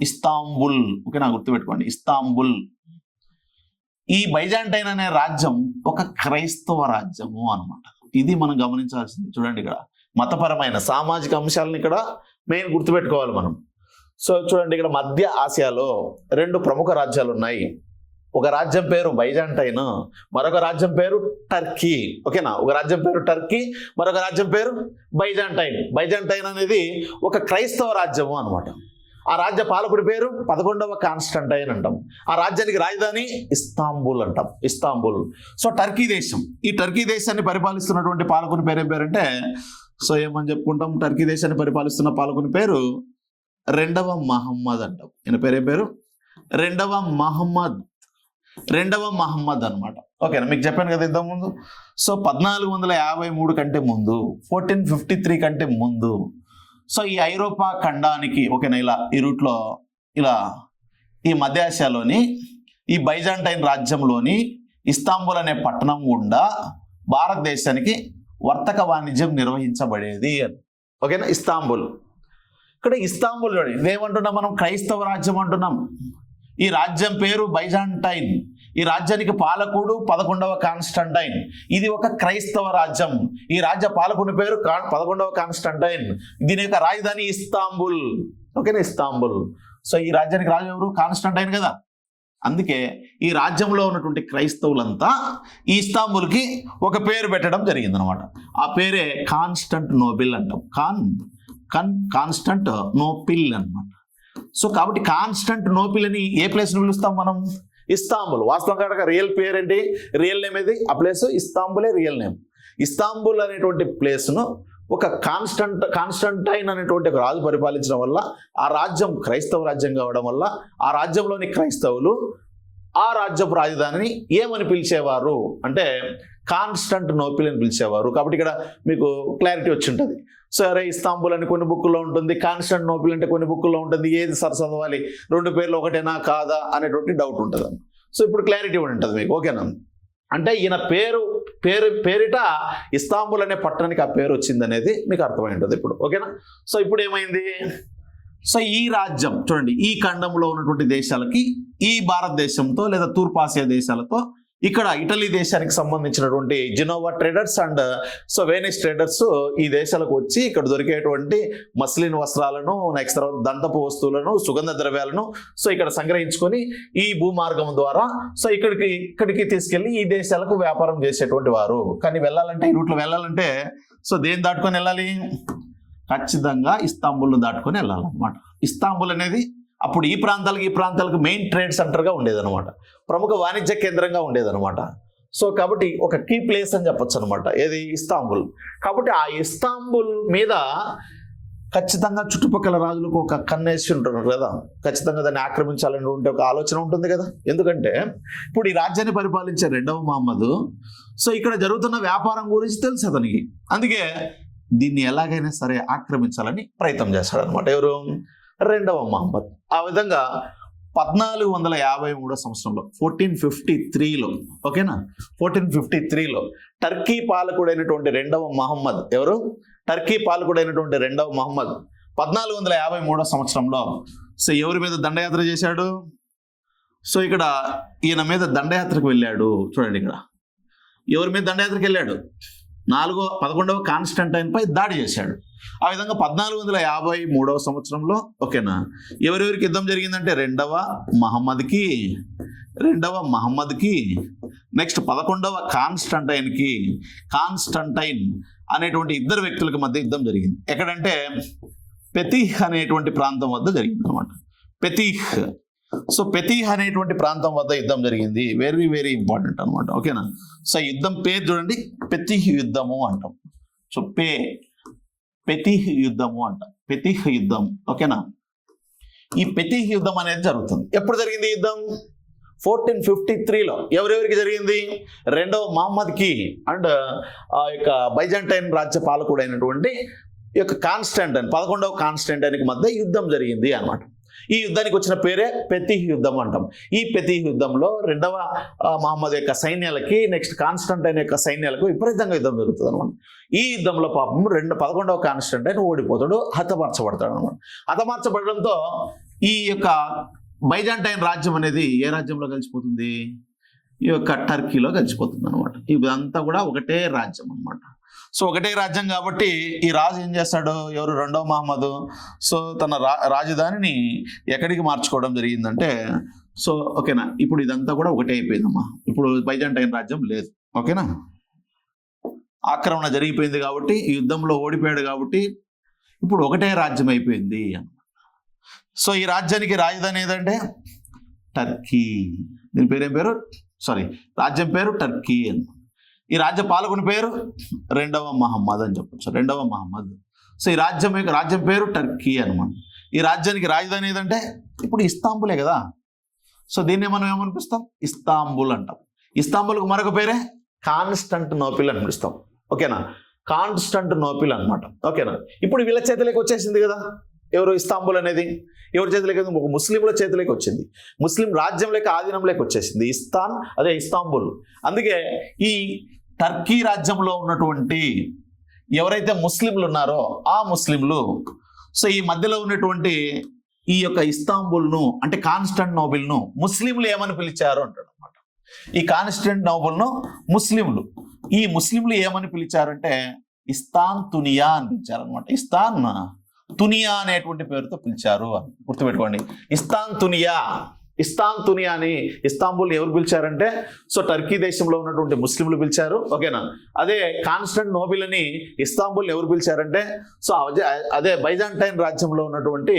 ఇస్తాంబుల్. ఓకేనా, గుర్తుపెట్టుకోండి, ఇస్తాంబుల్. ఈ బైజాంటైన్ అనే రాజ్యం ఒక క్రైస్తవ రాజ్యము అనమాట. ఇది మనం గమనించాల్సింది. చూడండి ఇక్కడ మతపరమైన సామాజిక అంశాలను ఇక్కడ మెయిన్ గుర్తుపెట్టుకోవాలి మనం. సో చూడండి ఇక్కడ మధ్య ఆసియాలో 2 ప్రముఖ రాజ్యాలు ఉన్నాయి. ఒక రాజ్యం పేరు బైజాంటైన్, మరొక రాజ్యం పేరు టర్కీ. ఓకేనా, ఒక రాజ్యం పేరు టర్కీ, మరొక రాజ్యం పేరు బైజాంటైన్. బైజాంటైన్ అనేది ఒక క్రైస్తవ రాజ్యము అనమాట. ఆ రాజ్య పాలకుడి పేరు 11వ కాన్స్టంటైన్ అంటాం. ఆ రాజ్యానికి రాజధాని ఇస్తాంబుల్ అంటాం, ఇస్తాంబుల్. సో టర్కీ దేశం. ఈ టర్కీ దేశాన్ని పరిపాలిస్తున్నటువంటి పాలకుని పేరు ఏం పేరంటే, సో ఏమని చెప్పుకుంటాం, టర్కీ దేశాన్ని పరిపాలిస్తున్న పాలకుని పేరు 2వ మహమ్మద్ అంటాం. ఈయన పేరు ఏం పేరు? 2వ మహమ్మద్ అనమాట. ఓకేనా, మీకు చెప్పాను కదా ఇంతకుముందు. సో 1453 కంటే ముందు, 1453 కంటే ముందు, సో ఈ ఐరోపా ఖండానికి, ఓకేనా, ఇలా ఈ రూట్లో ఇలా ఈ మధ్య ఆసియాలోని ఈ బైజాంటైన్ రాజ్యంలోని ఇస్తాంబుల్ అనే పట్టణం గుండా భారతదేశానికి వర్తక వాణిజ్యం నిర్వహించబడేది. ఓకేనా, ఇస్తాంబుల్. ఇక్కడ ఇస్తాంబుల్ చూడండి, ఇదేమంటున్నాం మనం, క్రైస్తవ రాజ్యం అంటున్నాం. ఈ రాజ్యం పేరు బైజాంటైన్. ఈ రాజ్యానికి పాలకుడు 11వ కాన్స్టంటైన్. ఇది ఒక క్రైస్తవ రాజ్యం. ఈ రాజ్య పాలకుని పేరు 11వ కాన్స్టంటైన్. దీని యొక్క రాజధాని ఇస్తాంబుల్. ఓకేనా, ఇస్తాంబుల్. సో ఈ రాజ్యానికి రాజు ఎవరు? కాన్స్టంటైన్ కదా. అందుకే ఈ రాజ్యంలో ఉన్నటువంటి క్రైస్తవులంతా ఈ ఇస్తాంబుల్కి ఒక పేరు పెట్టడం జరిగింది అనమాట. ఆ పేరే కాన్స్టంటినోపిల్ అంటాం. కాన్స్టంటినోపిల్ అనమాట. సో కాబట్టి కాన్స్టంటినోపిల్ అని ఏ ప్లేస్ని పిలుస్తాం మనం? ఇస్తాంబుల్. వాస్తవంగా రియల్ పేరు ఏంటి, రియల్ నేమ్ ఏది? ఆ ప్లేస్ ఇస్తాంబులే రియల్ నేమ్. ఇస్తాంబుల్ అనేటువంటి ప్లేస్ను ఒక కాన్స్టంటైన్ అనేటువంటి ఒక రాజు పరిపాలించడం వల్ల ఆ రాజ్యం క్రైస్తవ రాజ్యం కావడం వల్ల ఆ రాజ్యంలోని క్రైస్తవులు ఆ రాజ్యపు రాజధానిని ఏమని పిలిచేవారు అంటే కాన్స్టంటినోపిల్ అని పిలిచేవారు. కాబట్టి ఇక్కడ మీకు క్లారిటీ వచ్చి ఉంటుంది. సరే, ఇస్తాంబుల్ అని కొన్ని బుక్కుల్లో ఉంటుంది, కాన్స్టంటినోపిల్ అంటే కొన్ని బుక్కుల్లో ఉంటుంది. ఏది సరి చదవాలి, 2 పేర్లు ఒకటేనా కాదా అనేటువంటి డౌట్ ఉంటుంది. సో ఇప్పుడు క్లారిటీ ఉంటుంది మీకు. ఓకేనా, అంటే ఈయన పేరిట ఇస్తాంబుల్ అనే పట్టణానికి ఆ పేరు వచ్చింది అనేది మీకు అర్థమై ఉంటుంది ఇప్పుడు. ఓకేనా. సో ఇప్పుడు ఏమైంది, సో ఈ రాజ్యం చూడండి, ఈ ఖండంలో ఉన్నటువంటి దేశాలకి ఈ భారతదేశంతో లేదా తూర్పు ఆసియా దేశాలతో ఇక్కడ ఇటలీ దేశానికి సంబంధించినటువంటి Geneva traders and so Venice traders ఈ దేశాలకు వచ్చి ఇక్కడ దొరికేటువంటి మస్లిన్ వస్త్రాలను, నెక్స్ట్ తర్వాత దంతపు వస్తువులను, సుగంధ ద్రవ్యాలను సో ఇక్కడ సంగ్రహించుకొని ఈ భూమార్గం ద్వారా సో ఇక్కడికి తీసుకెళ్లి ఈ దేశాలకు వ్యాపారం చేసేటువంటి వారు. కానీ వెళ్ళాలంటే, ఈ రూట్లో వెళ్ళాలంటే సో దేన్ని దాటుకొని వెళ్ళాలి? ఖచ్చితంగా ఇస్తాంబుల్ను దాటుకొని వెళ్ళాలన్నమాట. ఇస్తాంబుల్ అనేది అప్పుడు ఈ ప్రాంతాలకు మెయిన్ ట్రేడ్ సెంటర్గా ఉండేదన్నమాట, ప్రముఖ వాణిజ్య కేంద్రంగా ఉండేదన్నమాట. సో కాబట్టి ఒక కీ ప్లేస్ అని చెప్పొచ్చు అనమాట, ఏది? ఇస్తాంబుల్. కాబట్టి ఆ ఇస్తాంబుల్ మీద ఖచ్చితంగా చుట్టుపక్కల రాజులకు ఒక కన్నేసి ఉంటారు కదా, ఖచ్చితంగా దాన్ని ఆక్రమించాలనేటువంటి ఒక ఆలోచన ఉంటుంది కదా. ఎందుకంటే ఇప్పుడు ఈ రాజ్యాన్ని పరిపాలించే రెండవ మహమ్మద్ సో ఇక్కడ జరుగుతున్న వ్యాపారం గురించి తెలుసు అతనికి. అందుకే దీన్ని ఎలాగైనా సరే ఆక్రమించాలని ప్రయత్నం చేస్తాడనమాట. ఎవరు? రెండవ మహమ్మద్. ఆ విధంగా 1453 సంవత్సరంలో 1453లో, ఓకేనా, 1453లో టర్కీ పాలకుడైనటువంటి రెండవ మహమ్మద్, ఎవరు? టర్కీ పాలకుడైనటువంటి రెండవ మహమ్మద్ 1453 సంవత్సరంలో సో ఎవరి మీద దండయాత్ర చేశాడు? సో ఇక్కడ ఈయన మీద దండయాత్రకు వెళ్ళాడు. చూడండి, ఇక్కడ ఎవరి మీద దండయాత్రకు వెళ్ళాడు? 11వ కాన్స్టంటైన్ పై దాడి చేశాడు. ఆ విధంగా 1453 సంవత్సరంలో, ఓకేనా, ఎవరెవరికి యుద్ధం జరిగిందంటే రెండవ మహమ్మద్కి నెక్స్ట్ 11వ కాన్స్టంటైన్ అనేటువంటి ఇద్దరు వ్యక్తులకు మధ్య యుద్ధం జరిగింది. ఎక్కడంటే పెతీహ్ అనేటువంటి ప్రాంతం వద్ద జరిగింది అనమాట. పెతీహ్ అనేటువంటి ప్రాంతం వద్ద యుద్ధం జరిగింది. వెరీ వెరీ ఇంపార్టెంట్ అనమాట, ఓకేనా. సో యుద్ధం పేరు చూడండి, పెతీహ్ యుద్ధము అంటాం. సో పెతీహ్ యుద్ధము అంటాం, పెతీహ్ యుద్ధం, ఓకేనా. ఈ పెతీహ్ యుద్ధం అనేది జరుగుతుంది. ఎప్పుడు జరిగింది యుద్ధం? 1453లో. ఎవరెవరికి జరిగింది? రెండవ మహమ్మద్కి అండ్ ఆ యొక్క బైజాంటైన్ రాజ్య పాలకుడైనటువంటి ఈ యొక్క కాన్స్టంటైన్, 11వ కాన్స్టంటైన్కి మధ్య యుద్ధం జరిగింది అన్నమాట. ఈ యుద్ధానికి వచ్చిన పేరే పెతీహ్ యుద్ధం అంటాం. ఈ పెతీహ్ యుద్ధంలో రెండవ మహమ్మద్ యొక్క సైన్యాలకి నెక్స్ట్ కాన్స్టంటైన్ యొక్క సైన్యాలకు విపరీతంగా యుద్ధం జరుగుతుంది అనమాట. ఈ యుద్ధంలో పాపం 11వ కాన్స్టంటైన్ ఓడిపోతాడు, హతమార్చబడతాడు అనమాట. హతమార్చబడడంతో ఈ యొక్క బైజాంటైన్ రాజ్యం అనేది ఏ రాజ్యంలో కలిసిపోతుంది? ఈ యొక్క టర్కీలో కలిసిపోతుంది అనమాట. ఇదంతా కూడా ఒకటే రాజ్యం అనమాట. సో ఒకటే రాజ్యం కాబట్టి ఈ రాజు ఏం చేస్తాడు? ఎవరు? రెండవ మహమ్మద్. సో తన రాజధానిని ఎక్కడికి మార్చుకోవడం జరిగిందంటే, సో ఓకేనా, ఇప్పుడు ఇదంతా కూడా ఒకటే అయిపోయిందమ్మా. ఇప్పుడు బైజాంటైన్ రాజ్యం లేదు, ఓకేనా. ఆక్రమణ జరిగిపోయింది కాబట్టి, ఈ యుద్ధంలో ఓడిపోయాడు కాబట్టి ఇప్పుడు ఒకటే రాజ్యం అయిపోయింది. సో ఈ రాజ్యానికి రాజధాని ఏదంటే టర్కీ. దీని పేరేం పేరు? రాజ్యం పేరు టర్కీ అని. ఈ రాజ్య పాలకుని పేరు రెండవ మహమ్మద్ అని చెప్పచ్చు, రెండవ మహమ్మద్. సో ఈ రాజ్యం పేరు టర్కీ అనమాట. ఈ రాజ్యానికి రాజధాని ఏదంటే ఇప్పుడు ఇస్తాంబులే కదా. సో దీన్ని మనం ఏమనిపిస్తాం? ఇస్తాంబుల్ అంటాం. ఇస్తాంబుల్కి మరొక పేరే కాన్స్టంటినోపిల్ అని పిలుస్తాం, ఓకేనా. కాన్స్టంటినోపిల్ అనమాట, ఓకేనా. ఇప్పుడు వీళ్ళ చేతిలోకి వచ్చేసింది కదా. ఎవరు? ఇస్తాంబుల్ అనేది ఎవరి చేతిలోకి? ఒక ముస్లింల చేతిలోకి వచ్చింది. ముస్లిం రాజ్యంలోకి ఆధీనంలోకి వచ్చేసింది ఇస్తాంబుల్. అందుకే ఈ టర్కీ రాజ్యంలో ఉన్నటువంటి ఎవరైతే ముస్లింలు ఉన్నారో ఆ ముస్లింలు సో ఈ మధ్యలో ఉన్నటువంటి ఈ యొక్క ఇస్తాంబుల్ను అంటే కాన్స్టాంటినోపిల్ను ముస్లింలు ఏమని పిలిచారు అంటాడు అనమాట. ఈ కాన్స్టాంటినోపిల్ను ఈ ముస్లింలు ఏమని పిలిచారంటే ఇస్తాన్ తునియా అని పిలిచారనమాట. ఇస్తాన్ తునియా అనేటువంటి పేరుతో పిలిచారు అని గుర్తుపెట్టుకోండి. ఇస్తాన్ తునియా అని ఇస్తాంబుల్ ఎవరు పిలిచారంటే సో టర్కీ దేశంలో ఉన్నటువంటి ముస్లింలు పిలిచారు, ఓకేనా. అదే కాన్స్టాంటినోపిల్ అని ఇస్తాంబుల్ ఎవరు పిలిచారంటే సో అదే బైజాంటైన్ రాజ్యంలో ఉన్నటువంటి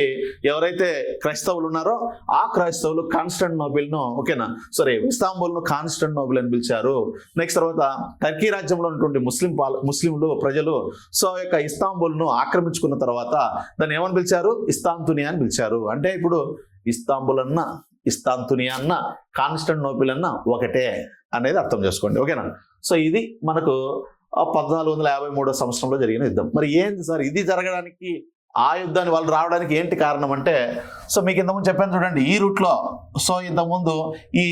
ఎవరైతే క్రైస్తవులు ఉన్నారో ఆ క్రైస్తవులు కాన్స్టాంటినోపిల్ను, ఓకేనా, ఇస్తాంబుల్ను కాన్స్టాంటినోపిల్ అని పిలిచారు. నెక్స్ట్ తర్వాత టర్కీ రాజ్యంలో ఉన్నటువంటి ముస్లింలు ప్రజలు సో యొక్క ఇస్తాంబుల్ను ఆక్రమించుకున్న తర్వాత దాన్ని ఏమని పిలిచారు? ఇస్తాన్ తునియా అని పిలిచారు. అంటే ఇప్పుడు ఇస్తాంబుల్ అన్న, ఇస్తాన్ తునియా అన్న, కాన్స్టాంటినోపిల్ అన్న ఒకటే అనేది అర్థం చేసుకోండి, ఓకేనా. సో ఇది మనకు 1453 సంవత్సరంలో జరిగిన యుద్ధం. మరి ఏంటి సార్ ఇది జరగడానికి, ఆ యుద్ధాన్ని వాళ్ళు రావడానికి ఏంటి కారణం అంటే సో మీకు ఇంతకుముందు చెప్పాను చూడండి, ఈ రూట్లో సో ఇంతకుముందు ఈ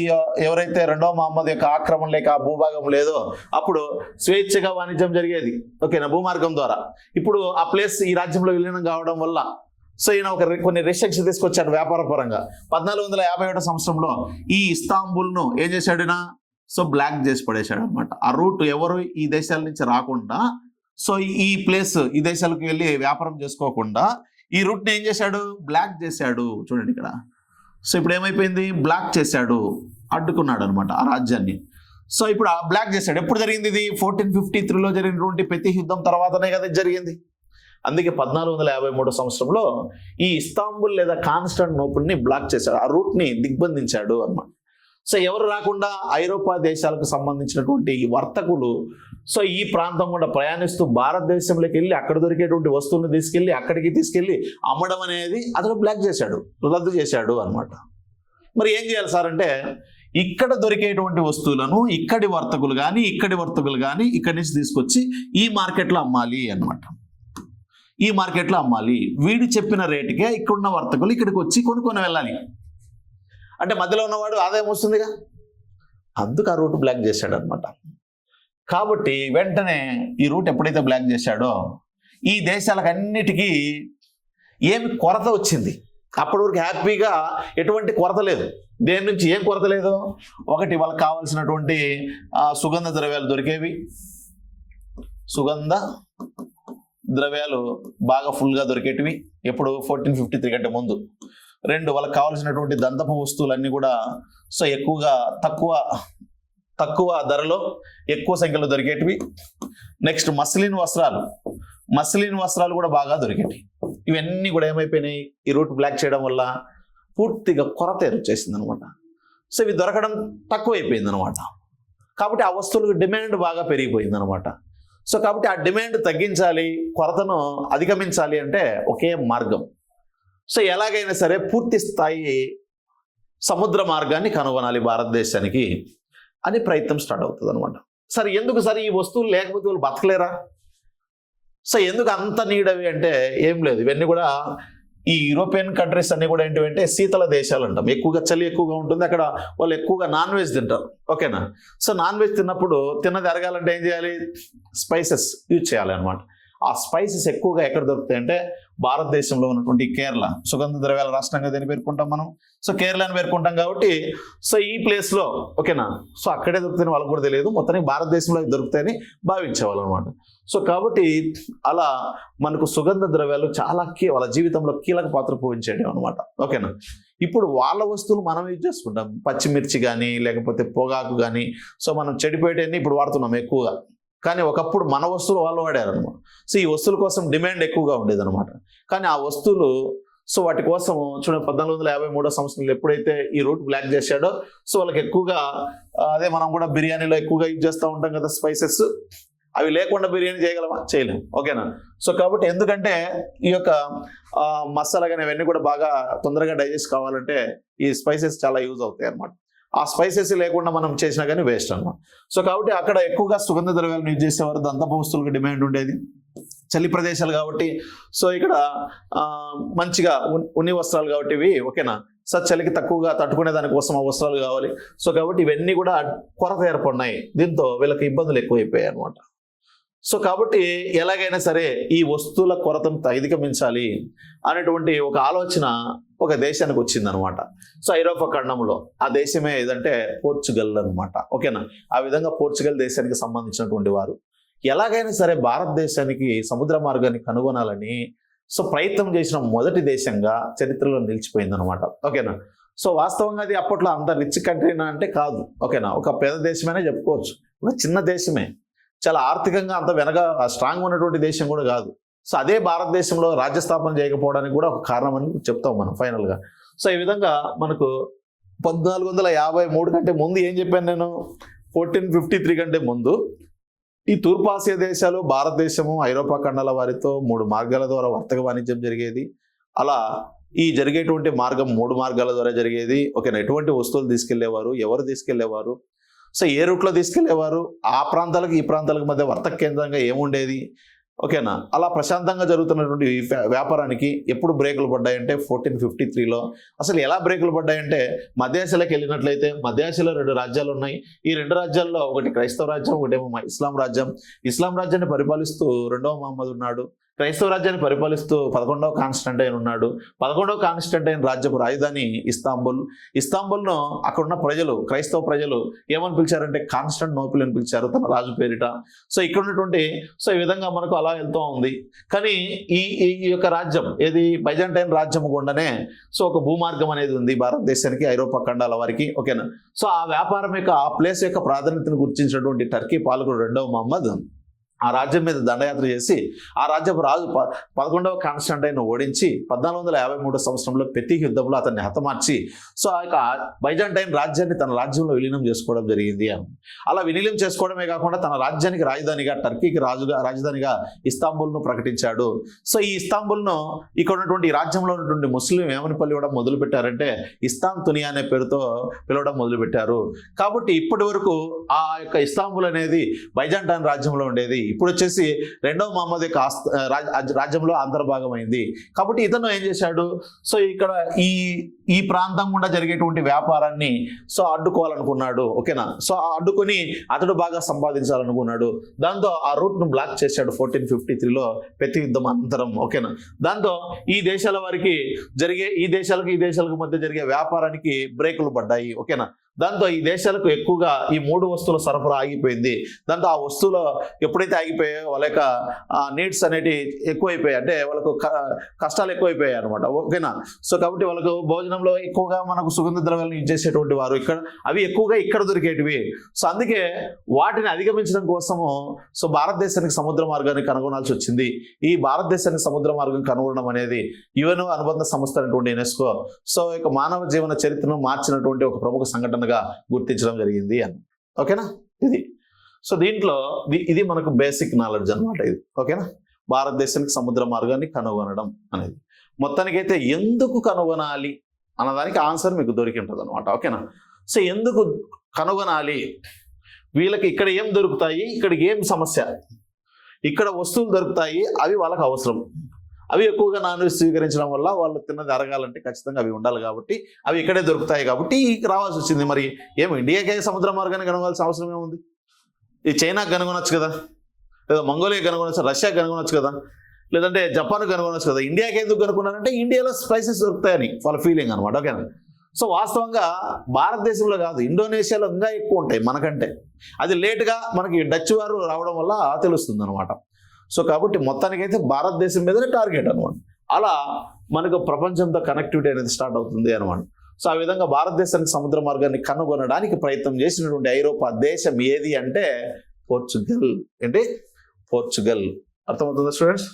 ఎవరైతే రెండవ మహమ్మద్ యొక్క ఆక్రమణ లేక ఆ భూభాగం లేదో అప్పుడు స్వేచ్ఛగా వాణిజ్యం జరిగేది, ఓకేనా, భూమార్గం ద్వారా. ఇప్పుడు ఆ ప్లేస్ ఈ రాజ్యంలో విలీనం కావడం వల్ల సో ఈయన కొన్ని రిస్ట్రిక్షన్స్ తీసుకొచ్చాడు వ్యాపార పరంగా. 1451 సంవత్సరంలో ఈ ఇస్తాంబుల్ను ఏం చేశాడు? సో బ్లాక్ చేసి పడేశాడు అనమాట. ఆ రూట్ ఎవరు ఈ దేశాల నుంచి రాకుండా, సో ఈ ప్లేస్ ఈ దేశాలకు వెళ్ళి వ్యాపారం చేసుకోకుండా ఈ రూట్ని ఏం చేశాడు, బ్లాక్ చేశాడు. చూడండి ఇక్కడ. సో ఇప్పుడు ఏమైపోయింది, బ్లాక్ చేశాడు, అడ్డుకున్నాడు అనమాట ఆ రాజ్యాన్ని. సో ఇప్పుడు ఆ బ్లాక్ చేశాడు. ఎప్పుడు జరిగింది ఇది? 1453లో జరిగినటువంటి ప్రతి యుద్ధం తర్వాతనే కదా జరిగింది. అందుకే 1453 సంవత్సరంలో ఈ ఇస్తాంబుల్ లేదా కాన్స్టాంటినోపుల్ని బ్లాక్ చేశాడు, ఆ రూట్ని దిగ్బంధించాడు అన్నమాట. సో ఎవరు రాకుండా ఐరోపా దేశాలకు సంబంధించినటువంటి ఈ వర్తకులు సో ఈ ప్రాంతం కూడా ప్రయాణిస్తూ భారతదేశంలోకి వెళ్ళి అక్కడ దొరికేటువంటి వస్తువులను తీసుకెళ్ళి అక్కడికి తీసుకెళ్ళి అమ్మడం అనేది అతను బ్లాక్ చేశాడు, రద్దు చేశాడు అన్నమాట. మరి ఏం చేయాలి సార్ అంటే, ఇక్కడ దొరికేటువంటి వస్తువులను ఇక్కడి వర్తకులు కానీ ఇక్కడి నుంచి తీసుకొచ్చి ఈ మార్కెట్లో అమ్మాలి అన్నమాట. ఈ మార్కెట్లో అమ్మాలి, వీడు చెప్పిన రేటుకే ఇక్కడున్న వర్తకులు ఇక్కడికి వచ్చి కొనుక్కొని వెళ్ళాలి. అంటే మధ్యలో ఉన్నవాడు ఆదాయం వస్తుందిగా, అందుకు ఆ రూట్ బ్లాక్ చేశాడు అనమాట. కాబట్టి వెంటనే ఈ రూట్ ఎప్పుడైతే బ్లాక్ చేశాడో ఈ దేశాలకు అన్నిటికీ ఏమి కొరత వచ్చింది. అప్పటి వరకు హ్యాపీగా ఎటువంటి కొరత లేదు. దేని నుంచి ఏం కొరత లేదు? ఒకటి, వాళ్ళకి కావాల్సినటువంటి సుగంధ ద్రవ్యాలు దొరికేవి, సుగంధ ద్రవ్యాలు బాగా ఫుల్గా దొరికేటివి ఎప్పుడు 1453 కంటే ముందు. రెండు, వాళ్ళకి కావాల్సినటువంటి దంతపు వస్తువులన్నీ కూడా సో ఎక్కువగా తక్కువ ధరలో ఎక్కువ సంఖ్యలో దొరికేటివి. నెక్స్ట్ మస్లిన్ వస్త్రాలు కూడా బాగా దొరికేటివి. ఇవన్నీ కూడా ఏమైపోయినాయి, ఈ రూట్ బ్లాక్ చేయడం వల్ల పూర్తిగా కొరత వచ్చేసింది అనమాట. సో ఇవి దొరకడం తక్కువైపోయింది అనమాట. కాబట్టి ఆ వస్తువులకు డిమాండ్ బాగా పెరిగిపోయింది అనమాట. సో కాబట్టి ఆ డిమాండ్ తగ్గించాలి, కొరతను అధిగమించాలి అంటే ఒకే మార్గం. సో ఎలాగైనా సరే పూర్తి స్థాయి సముద్ర మార్గాన్ని కనుగొనాలి భారతదేశానికి అని ప్రయత్నం స్టార్ట్ అవుతుంది అనమాట. సరే ఎందుకు సరే ఈ వస్తువులు లేకపోతే వాళ్ళు బతకలేరా? సో ఎందుకు అంత నీడ్ అవి అంటే ఏం లేదు. ఇవన్నీ కూడా ఈ యూరోపియన్ కంట్రీస్ అన్ని కూడా ఏంటంటే శీతల దేశాలు అంటాం. ఎక్కువగా చలి ఎక్కువగా ఉంటుంది అక్కడ, వాళ్ళు ఎక్కువగా నాన్ వెజ్ తింటారు. ఓకేనా? సో నాన్ వెజ్ తిన్నప్పుడు తిన్నది అరగాలంటే ఏం చేయాలి, స్పైసెస్ యూజ్ చేయాలి అనమాట. ఆ స్పైసెస్ ఎక్కువగా ఎక్కడ దొరుకుతాయి అంటే భారతదేశంలో ఉన్నటువంటి కేరళ, సుగంధ ద్రవ్యాల రాష్ట్రంగా దీన్ని పేర్కొంటాం మనం. సో కేరళని పేర్కొంటాం కాబట్టి సో ఈ ప్లేస్లో ఓకేనా, సో అక్కడే దొరుకుతాయని వాళ్ళకు కూడా తెలియదు, మొత్తానికి భారతదేశంలో దొరుకుతాయని భావించేవాళ్ళు అనమాట. సో కాబట్టి అలా మనకు సుగంధ ద్రవ్యాలు చాలా వాళ్ళ జీవితంలో కీలక పాత్ర పోషించేవి అనమాట. ఓకేనా? ఇప్పుడు వాళ్ళ వస్తువులు మనం యూజ్ చేసుకుంటాం, పచ్చిమిర్చి కానీ లేకపోతే పొగాకు కానీ. సో మనం చెడిపోయేటన్నీ ఇప్పుడు వాడుతున్నాం ఎక్కువగా, కానీ ఒకప్పుడు మన వస్తువులు వాళ్ళు వాడారు అనమాట. సో ఈ వస్తువుల కోసం డిమాండ్ ఎక్కువగా ఉండేది అనమాట. కానీ ఆ వస్తువులు సో వాటి కోసం చూడండి 1453 సంవత్సరంలో ఎప్పుడైతే ఈ రూట్ బ్లాక్ చేశాడో సో వాళ్ళకి ఎక్కువగా అదే మనం కూడా బిర్యానీలో ఎక్కువగా యూజ్ చేస్తూ ఉంటాం కదా స్పైసెస్, అవి లేకుండా బిర్యానీ చేయగలమా? చేయలేము. ఓకేనా? సో కాబట్టి ఎందుకంటే ఈ యొక్క మసాలా కానీ అవన్నీ కూడా బాగా తొందరగా డైజెస్ట్ కావాలంటే ఈ స్పైసెస్ చాలా యూజ్ అవుతాయి అనమాట. ఆ స్పైసెస్ లేకుండా మనం చేసినా కానీ వేస్ట్ అనమాట. సో కాబట్టి అక్కడ ఎక్కువగా సుగంధ ద్రవ్యాలను యూజ్ చేసేవారు, దంతపు వస్తువులకు డిమాండ్ ఉండేది, చలి ప్రదేశాలు కాబట్టి. సో ఇక్కడ మంచిగా ఉన్ని వస్త్రాలు కాబట్టి ఇవి ఓకేనా, సో చలికి తక్కువగా తట్టుకునే దానికోసం ఆ వస్త్రాలు కావాలి. సో కాబట్టి ఇవన్నీ కూడా కొరత ఏర్పడినాయి, దీంతో వీళ్ళకి ఇబ్బందులు ఎక్కువైపోయాయి అనమాట. సో కాబట్టి ఎలాగైనా సరే ఈ వస్తువుల కొరతను అధిగమించాలి అనేటువంటి ఒక ఆలోచన ఒక దేశానికి వచ్చిందనమాట. సో ఐరోపా ఖండంలో ఆ దేశమే ఏదంటే పోర్చుగల్ అనమాట. ఓకేనా? ఆ విధంగా పోర్చుగల్ దేశానికి సంబంధించినటువంటి వారు ఎలాగైనా సరే భారతదేశానికి సముద్ర మార్గాన్ని కనుగొనాలని సో ప్రయత్నం చేసిన మొదటి దేశంగా చరిత్రలో నిలిచిపోయింది అనమాట. ఓకేనా? సో వాస్తవంగా అది అప్పట్లో అంత రిచ్ కంట్రీనా అంటే కాదు. ఓకేనా? ఒక పెద్ద దేశమేనే చెప్పుకోవచ్చు, ఒక చిన్న దేశమే, చాలా ఆర్థికంగా అంత వెనక స్ట్రాంగ్ ఉన్నటువంటి దేశం కూడా కాదు. సో అదే భారతదేశంలో రాజ్యస్థాపన చేయకపోవడానికి కూడా ఒక కారణం అని చెప్తాం మనం ఫైనల్గా. సో ఈ విధంగా మనకు 1453 కంటే ముందు ఏం చెప్పాను నేను, 1453 కంటే ముందు ఈ తూర్పు ఆసియా దేశాలు, భారతదేశము, ఐరోపా ఖండాల వారితో 3 మార్గాల ద్వారా వర్తక వాణిజ్యం జరిగేది. అలా ఈ జరిగేటువంటి మార్గం 3 మార్గాల ద్వారా జరిగేది. ఓకేనా? ఎటువంటి వస్తువులు తీసుకెళ్లేవారు, ఎవరు తీసుకెళ్లేవారు, సో ఏ రూట్లో తీసుకెళ్లేవారు, ఆ ప్రాంతాలకు ఈ ప్రాంతాలకు మధ్య వర్తక కేంద్రంగా ఏముండేది. ఓకేనా? అలా ప్రశాంతంగా జరుగుతున్నటువంటి వ్యాపారానికి ఎప్పుడు బ్రేకులు పడ్డాయంటే 1453లో. అసలు ఎలా బ్రేకులు పడ్డాయంటే మధ్యాసియాలోకి వెళ్ళినట్లయితే మధ్యాసియాలో 2 రాజ్యాలు ఉన్నాయి. ఈ 2 రాజ్యాల్లో ఒకటి క్రైస్తవ రాజ్యం, ఒకటేమో ఇస్లాం రాజ్యం. ఇస్లాం రాజ్యాన్ని పరిపాలిస్తూ 2వ మహమ్మద్ ఉన్నాడు. క్రైస్తవ రాజ్యాన్ని పరిపాలిస్తూ 11వ కాన్స్టంటైన్ ఉన్నాడు. 11వ కాన్స్టంటైన్ రాజ్యపు రాజధాని ఇస్తాంబుల్. ఇస్తాంబుల్ను అక్కడున్న ప్రజలు, క్రైస్తవ ప్రజలు ఏమని పిలిచారంటే కాన్స్టంటినోపుల్ అని పిలిచారు తన రాజు పేరిట. సో ఇక్కడ ఉన్నటువంటి ఈ విధంగా మనకు అలా వెళ్తూ ఉంది. కానీ ఈ ఈ యొక్క రాజ్యం ఏది బైజాంటైన్ రాజ్యం గుండానే ఒక భూమార్గం అనేది ఉంది భారతదేశానికి, ఐరోపా ఖండాల వారికి. ఓకేనా. సో ఆ వ్యాపారం యొక్క ఆ ప్లేస్ యొక్క ప్రాధాన్యతను గుర్తించినటువంటి టర్కీ పాలకుడు 2వ మహమ్మద్ ఆ రాజ్యం మీద దండయాత్ర చేసి ఆ రాజ్యపు రాజు 11వ కాన్స్టంటైన్ ఓడించి 1453 సంవత్సరంలో పెతిహ్ యుద్ధంలో అతన్ని హతమార్చి ఆ యొక్క బైజాంటైన్ రాజ్యాన్ని తన రాజ్యంలో విలీనం చేసుకోవడం జరిగింది అని. అలా విలీనం చేసుకోవడమే కాకుండా తన రాజ్యానికి రాజధానిగా, టర్కీకి రాజధానిగా ఇస్తాంబుల్ను ప్రకటించాడు. ఈ ఇస్తాంబుల్ను ఇక్కడ ఉన్నటువంటి రాజ్యంలో ఉన్నటువంటి ముస్లిం ఏమని పిలవడం మొదలుపెట్టారంటే ఇస్తాన్ తునియా అనే పేరుతో పిలవడం మొదలుపెట్టారు. కాబట్టి ఇప్పటి వరకు ఆ యొక్క ఇస్తాంబుల్ అనేది బైజాంటైన్ రాజ్యంలో ఉండేది. ఇప్పుడు వచ్చేసి 2వ మహమ్మద్ యొక్క రాజ్యంలో అంతర్భాగమైంది. కాబట్టి ఇతను ఏం చేశాడు, ఇక్కడ ఈ ప్రాంతం గుండా జరిగేటువంటి వ్యాపారాన్ని అడ్డుకోవాలనుకున్నాడు. ఓకేనా. అడ్డుకొని అతడు బాగా సంపాదించాలనుకున్నాడు. దాంతో ఆ రూట్ ను బ్లాక్ చేశాడు 1453లో పెతి యుద్ధం అనంతరం. ఓకేనా. దాంతో ఈ దేశాల వారికి ఈ దేశాలకు మధ్య జరిగే వ్యాపారానికి బ్రేకులు పడ్డాయి. ఓకేనా. దాంతో ఈ దేశాలకు ఎక్కువగా ఈ 3 వస్తువుల సరఫరా ఆగిపోయింది. దాంతో ఆ వస్తువులు ఎప్పుడైతే ఆగిపోయాయో వాళ్ళ యొక్క నీడ్స్ అనేవి ఎక్కువైపోయాయి, అంటే వాళ్ళకు కష్టాలు ఎక్కువైపోయాయి అనమాట. ఓకేనా. కాబట్టి వాళ్ళకు భోజనంలో ఎక్కువగా మనకు సుగంధ ద్రవ్యాలను యూజ్ చేసేటువంటి వారు అవి ఎక్కువగా ఇక్కడ దొరికేటివి. అందుకే వాటిని అధిగమించడం కోసము భారతదేశానికి సముద్ర మార్గాన్ని కనుగొనాల్సి వచ్చింది. ఈ భారతదేశానికి సముద్ర మార్గం కనుగొనడం అనేది యుఎన్ అనుబంధ సంస్థ అయినటువంటి యునెస్కో మానవ జీవన చరిత్రను మార్చినటువంటి ఒక ప్రముఖ సంఘటన గుర్తించడం జరిగింది అని. ఓకేనా. ఇది దీంట్లో ఇది మనకు బేసిక్ నాలెడ్జ్ అనమాట ఇది. ఓకేనా. భారతదేశానికి సముద్ర మార్గాన్ని కనుగొనడం అనేది మొత్తానికైతే ఎందుకు కనుగొనాలి అన్నదానికి ఆన్సర్ మీకు దొరికి ఉంటుంది అనమాట. ఓకేనా. ఎందుకు కనుగొనాలి, వీళ్ళకి ఇక్కడ ఏం దొరుకుతాయి, ఇక్కడికి ఏం సమస్య, ఇక్కడ వస్తువులు దొరుకుతాయి, అవి వాళ్ళకి అవసరం, అవి ఎక్కువగా నాన్ వెజ్ స్వీకరించడం వల్ల వాళ్ళు తిన్నది అరగాలంటే ఖచ్చితంగా అవి ఉండాలి, కాబట్టి అవి ఇక్కడే దొరుకుతాయి, కాబట్టి రావాల్సి వచ్చింది. మరి ఇండియాకే సముద్ర మార్గాన్ని కనుగొనాల్సిన అవసరం ఏముంది? ఈ చైనాకి కనుగొనొచ్చు కదా, లేదా మంగోలియాకి కనుగొనొచ్చు, రష్యాకి కనుగొనొచ్చు కదా, లేదంటే జపాన్కి కనుగొనొచ్చు కదా. ఇండియాకి ఎందుకు కనుక్కున్నారంటే ఇండియాలో స్పైసెస్ దొరుకుతాయని వాళ్ళ ఫీలింగ్ అనమాట. ఓకేనా. వాస్తవంగా భారతదేశంలో కాదు, ఇండోనేషియాలో ఇంకా ఎక్కువ ఉంటాయి మనకంటే. అది లేటుగా మనకి డచ్ వారు రావడం వల్ల తెలుస్తుంది అనమాట. కాబట్టి మొత్తానికైతే భారతదేశం మీదనే టార్గెట్ అనమాట. అలా మనకు ప్రపంచంతో కనెక్టివిటీ అనేది స్టార్ట్ అవుతుంది అనమాట. ఆ విధంగా భారతదేశానికి సముద్ర మార్గాన్ని కనుగొనడానికి ప్రయత్నం చేసినటువంటి ఐరోపా దేశం ఏది అంటే పోర్చుగల్. ఏంటి? పోర్చుగల్. అర్థమవుతుందా స్టూడెంట్స్?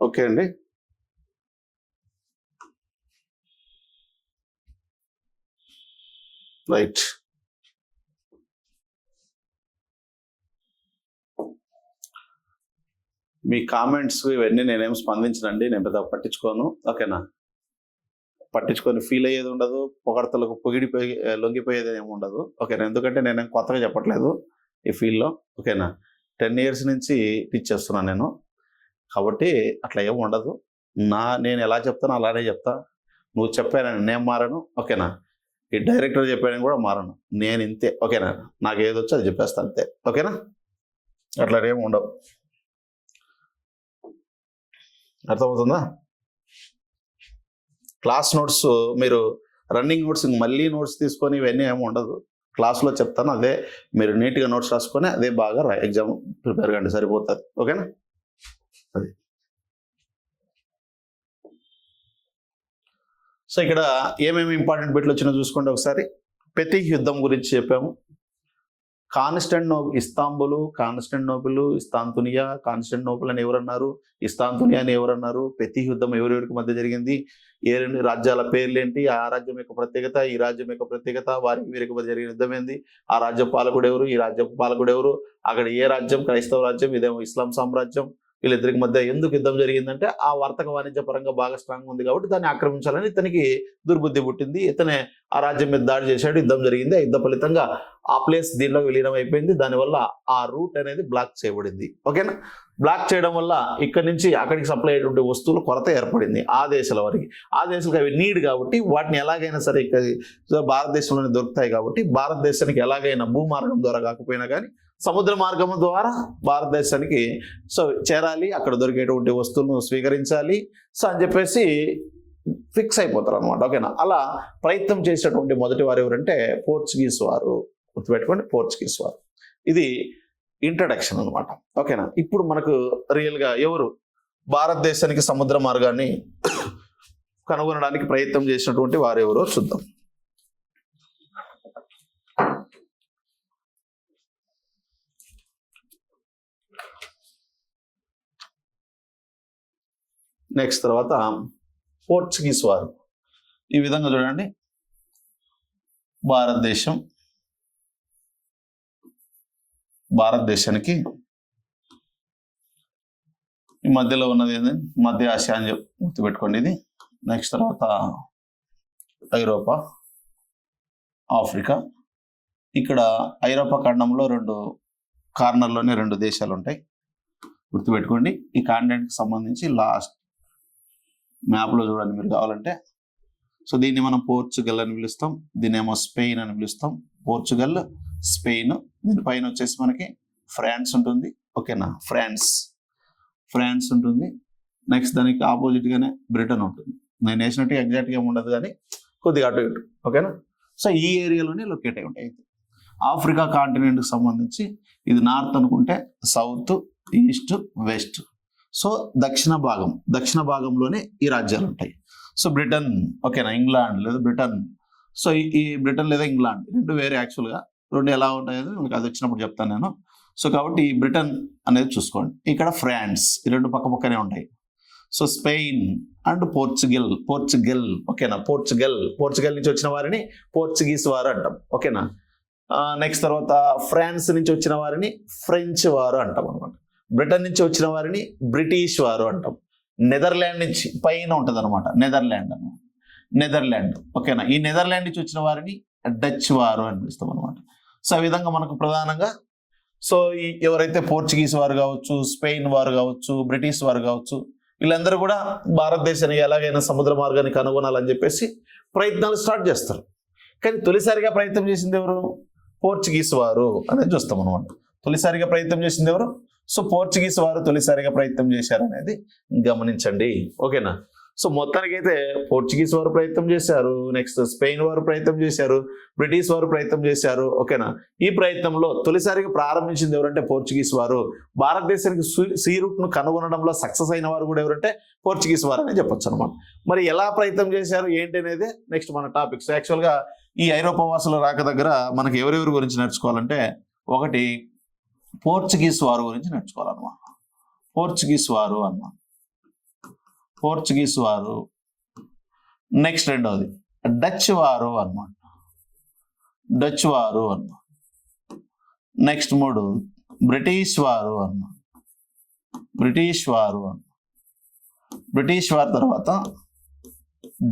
ఓకే అండి. రైట్. మీ కామెంట్స్ ఇవన్నీ నేనేం స్పందించనండి, నేను పెద్ద పట్టించుకోను. ఓకేనా. పట్టించుకొని ఫీల్ అయ్యేది ఉండదు, పొగడతలకు లొంగిపోయేది ఏమి ఉండదు. ఓకేనా. ఎందుకంటే నేనేం కొత్తగా చెప్పట్లేదు ఈ ఫీల్డ్లో. ఓకేనా. 10 years నుంచి టీచ్ చేస్తున్నాను నేను, కాబట్టి అట్లా ఏమి ఉండదు. నేను ఎలా చెప్తానో అలానే చెప్తా. నువ్వు చెప్పానని నేను మారను. ఓకేనా. ఈ డైరెక్టర్ చెప్పానని కూడా మారను. నేను ఇంతే. ఓకేనా. నాకు ఏదొచ్చో అది చెప్పేస్తాను అంతే. ఓకేనా. అట్లా ఏమి ఉండవు. అర్థమవుతుందా? క్లాస్ నోట్స్ మీరు రన్నింగ్ నోట్స్ మళ్ళీ నోట్స్ తీసుకొని ఇవన్నీ ఏమి ఉండదు. క్లాస్లో చెప్తాను, అదే మీరు నీట్గా నోట్స్ రాసుకొని అదే బాగా ఎగ్జామ్ ప్రిపేర్ కండి, సరిపోతుంది. ఓకేనా. అది ఇక్కడ ఏమేమి ఇంపార్టెంట్ బిట్లు వచ్చినా చూసుకోండి ఒకసారి. పెతిహ్ యుద్ధం గురించి చెప్పాము. ఇస్తాంబుల్, కాన్స్టాంటినోపుల్, ఇస్తాంతునియా, కాన్స్టాంటినోపుల్ అని ఎవరన్నారు, ఇస్తాంతునియా అని ఎవరన్నారు, ప్రతి యుద్ధం ఎవరెవరికి మధ్య జరిగింది, ఏ రెండు రాజ్యాల పేర్లేంటి, ఆ రాజ్యం యొక్క ప్రత్యేకత, ఈ రాజ్యం యొక్క ప్రత్యేకత, వారికి వీరికి మధ్య జరిగిన యుద్ధం ఏంది, ఆ రాజ్య పాలకుడు ఎవరు, ఈ రాజ్య పాలకుడు ఎవరు, అక్కడ ఏ రాజ్యం క్రైస్తవ రాజ్యం, ఇదేమో ఇస్లాం సామ్రాజ్యం, వీళ్ళిద్దరికి మధ్య ఎందుకు యుద్ధం జరిగిందంటే ఆ వర్తక వాణిజ్య పరంగా బాగా స్ట్రాంగ్ ఉంది కాబట్టి దాన్ని ఆక్రమించాలని ఇతనికి దుర్బుద్ధి పుట్టింది. ఇతనే ఆ రాజ్యం మీద దాడి చేశాడు, యుద్ధం జరిగింది. ఆ యుద్ధ ఫలితంగా ఆ ప్లేస్ దీనిలో విలీనం అయిపోయింది. దానివల్ల ఆ రూట్ అనేది బ్లాక్ చేయబడింది. ఓకేనా? బ్లాక్ చేయడం వల్ల ఇక్కడ నుంచి అక్కడికి సప్లై అయ్యేటువంటి వస్తువులు కొరత ఏర్పడింది ఆ దేశాల వరకు. ఆ దేశాలకు అవి నీడ్ కాబట్టి వాటిని ఎలాగైనా సరే ఇక్కడ భారతదేశంలోనే దొరుకుతాయి కాబట్టి భారతదేశానికి ఎలాగైనా భూమార్గం ద్వారా కాకపోయినా కానీ సముద్ర మార్గం ద్వారా భారతదేశానికి చేరాలి, అక్కడ దొరికేటువంటి వస్తువులను స్వీకరించాలి అని చెప్పేసి ఫిక్స్ అయిపోతారు అనమాట. ఓకేనా? అలా ప్రయత్నం చేసేటువంటి మొదటి వారు ఎవరంటే పోర్చుగీస్ వారు. గుర్తుపెట్టుకోండి, పోర్చుగీస్ వారు. ఇది ఇంట్రడక్షన్ అనమాట. ఓకేనా? ఇప్పుడు మనకు రియల్గా ఎవరు భారతదేశానికి సముద్ర మార్గాన్ని కనుగొనడానికి ప్రయత్నం చేసినటువంటి వారు ఎవరో చూద్దాం. నెక్స్ట్ తర్వాత పోర్చుగీస్ వారు. ఈ విధంగా చూడండి, భారతదేశానికి ఈ మధ్యలో ఉన్నది ఏంది, మధ్య ఆసియా అని గుర్తుపెట్టుకోండి ఇది. నెక్స్ట్ తర్వాత ఐరోపా, ఆఫ్రికా. ఇక్కడ ఐరోపా ఖండంలో కార్నర్లోనే 2 దేశాలు ఉంటాయి, గుర్తుపెట్టుకోండి. ఈ కాంటినెంట్కి సంబంధించి లాస్ట్ మ్యాప్లో చూడండి మీరు కావాలంటే. దీన్ని మనం పోర్చుగల్ అని పిలుస్తాం, దీన్నేమో స్పెయిన్ అని పిలుస్తాం. Portugal, Spain. దీనిపైన వచ్చేసి మనకి ఫ్రాన్స్ ఉంటుంది. ఓకేనా? ఫ్రాన్స్ ఉంటుంది. నెక్స్ట్ దానికి ఆపోజిట్గానే బ్రిటన్ ఉంటుంది. నేను వేసినట్టు ఎగ్జాక్ట్గా ఏమి ఉండదు కానీ కొద్దిగా అటు ఇటు. ఓకేనా? ఈ ఏరియాలోనే లొకేట్ అయి ఉంటాయి. ఆఫ్రికా కాంటినెంట్కి సంబంధించి ఇది నార్త్ అనుకుంటే సౌత్, ఈస్ట్, వెస్ట్. దక్షిణ భాగంలోనే ఈ రాజ్యాలు ఉంటాయి. బ్రిటన్, ఓకేనా, ఇంగ్లాండ్ లేదా బ్రిటన్. ఈ బ్రిటన్ లేదా ఇంగ్లాండ్ 2 వేరే యాక్చువల్గా. 2 ఎలా ఉంటాయో మీకు అది వచ్చినప్పుడు చెప్తాను నేను. కాబట్టి ఈ బ్రిటన్ అనేది చూసుకోండి. ఇక్కడ ఫ్రాన్స్, ఈ 2 పక్కనే ఉంటాయి. Spain and Portugal. ఓకేనా? పోర్చుగల్ నుంచి వచ్చిన వారిని పోర్చుగీస్ వారు అంటాం. ఓకేనా? నెక్స్ట్ తర్వాత ఫ్రాన్స్ నుంచి వచ్చిన వారిని ఫ్రెంచ్ వారు అంటాం అనమాట. బ్రిటన్ నుంచి వచ్చిన వారిని బ్రిటిష్ వారు అంటాం. నెదర్లాండ్ నుంచి పైన ఉంటుంది అనమాట, నెదర్లాండ్. ఓకేనా? ఈ నెదర్లాండ్ నుంచి వచ్చిన వారిని డచ్ వారు అని పిలుస్తాం అనమాట. ఆ విధంగా మనకు ప్రధానంగా ఎవరైతే పోర్చుగీస్ వారు కావచ్చు, స్పెయిన్ వారు కావచ్చు, బ్రిటిష్ వారు కావచ్చు, వీళ్ళందరూ కూడా భారతదేశానికి ఎలాగైనా సముద్ర మార్గాన్ని కనుగొనాలని చెప్పేసి ప్రయత్నాలు స్టార్ట్ చేస్తారు. కానీ తొలిసారిగా ప్రయత్నం చేసింది ఎవరు? పోర్చుగీస్ వారు అనేది చూస్తాం అనమాట. తొలిసారిగా ప్రయత్నం చేసింది ఎవరు? పోర్చుగీస్ వారు తొలిసారిగా ప్రయత్నం చేశారనేది గమనించండి. ఓకేనా? మొత్తానికైతే పోర్చుగీస్ వారు ప్రయత్నం చేశారు, నెక్స్ట్ స్పెయిన్ వారు ప్రయత్నం చేశారు, బ్రిటిష్ వారు ప్రయత్నం చేశారు. ఓకేనా? ఈ ప్రయత్నంలో తొలిసారిగా ప్రారంభించింది ఎవరంటే పోర్చుగీస్ వారు. భారతదేశానికి సీ రూట్ ను కనుగొనడంలో సక్సెస్ అయిన వారు కూడా ఎవరంటే పోర్చుగీస్ వారు అని చెప్పొచ్చు అనమాట. మరి ఎలా ప్రయత్నం చేశారు ఏంటి అనేది నెక్స్ట్ మన టాపిక్స్. యాక్చువల్గా ఈ ఐరోపా వాసుల రాక దగ్గర మనకి ఎవరెవరి గురించి నేర్చుకోవాలంటే, ఒకటి పోర్చుగీస్ వారు గురించి నేర్చుకోవాలన్నమాట. పోర్చుగీస్ వారు. నెక్స్ట్ రెండవది డచ్ వారు అన్నమాట. నెక్స్ట్ 3 బ్రిటిష్ వారు అన్నమాట. బ్రిటిష్ వారు తర్వాత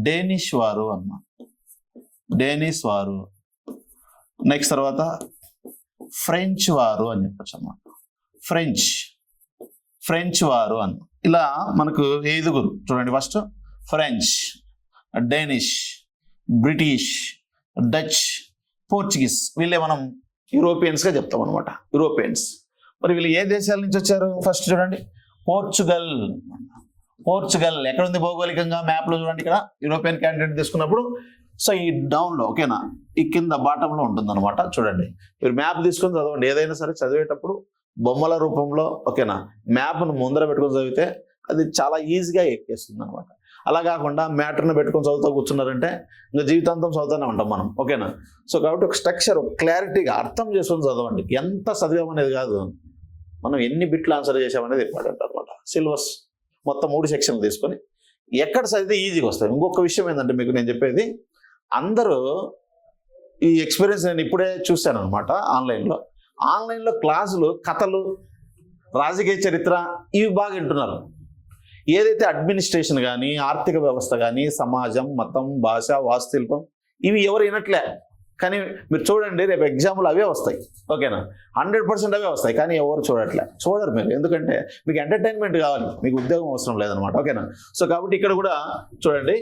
డేనిష్ వారు అన్నమాట. నెక్స్ట్ తర్వాత ఫ్రెంచ్ వారు అని చెప్పచ్చు అన్నమాట. ఫ్రెంచ్ వారు అన్న. ఇలా మనకు 5 చూడండి. First French, Danish, British, Dutch, Portuguese. వీళ్ళే మనం యూరోపియన్స్గా చెప్తాం అనమాట. మరి వీళ్ళు ఏ దేశాల నుంచి వచ్చారు? ఫస్ట్ చూడండి, పోర్చుగల్. ఎక్కడ ఉంది భౌగోళికంగా? మ్యాప్లో చూడండి. ఇక్కడ యూరోపియన్ క్యాండిడేట్ తీసుకున్నప్పుడు ఈ డౌన్లో, ఓకేనా, ఈ కింద బాటంలో ఉంటుంది అనమాట. చూడండి, మీరు మ్యాప్ తీసుకొని చదవండి. ఏదైనా సరే చదివేటప్పుడు బొమ్మల రూపంలో, ఓకేనా, మ్యాప్ను ముందర పెట్టుకొని చదివితే అది చాలా ఈజీగా ఎక్కేస్తుంది అనమాట. అలా కాకుండా మ్యాటర్ని పెట్టుకొని చదువుతూ కూర్చున్నారంటే ఇంకా జీవితాంతం చదువుతూనే ఉంటాం మనం. ఓకేనా? సో కాబట్టి ఒక స్ట్రక్చర్, ఒక క్లారిటీగా అర్థం చేసుకొని చదవండి. ఎంత చదివామనేది కాదు, మనం ఎన్ని బిట్లు ఆన్సర్ చేసామనేది ఇంపార్టెంట్ అనమాట. సిలబస్ మొత్తం 3 సెక్షన్లు తీసుకొని ఎక్కడ చదివితే ఈజీగా వస్తాయి. ఇంకొక విషయం ఏంటంటే మీకు నేను చెప్పేది, అందరూ ఈ ఎక్స్పీరియన్స్ నేను ఇప్పుడే చూశాను అనమాట. ఆన్లైన్లో క్లాసులు, కథలు, రాజకీయ చరిత్ర ఇవి బాగా వింటున్నారు. ఏదైతే అడ్మినిస్ట్రేషన్ కానీ, ఆర్థిక వ్యవస్థ కానీ, సమాజం, మతం, భాష, వాస్తుశిల్పం ఇవి ఎవరు వినట్లే. కానీ మీరు చూడండి, రేపు ఎగ్జామ్లు అవే వస్తాయి. ఓకేనా? 100% అవే వస్తాయి. కానీ ఎవరు చూడరు మీరు. ఎందుకంటే మీకు ఎంటర్టైన్మెంట్ కావాలి, మీకు ఉద్యోగం అవసరం లేదనమాట. ఓకేనా? సో కాబట్టి ఇక్కడ కూడా చూడండి,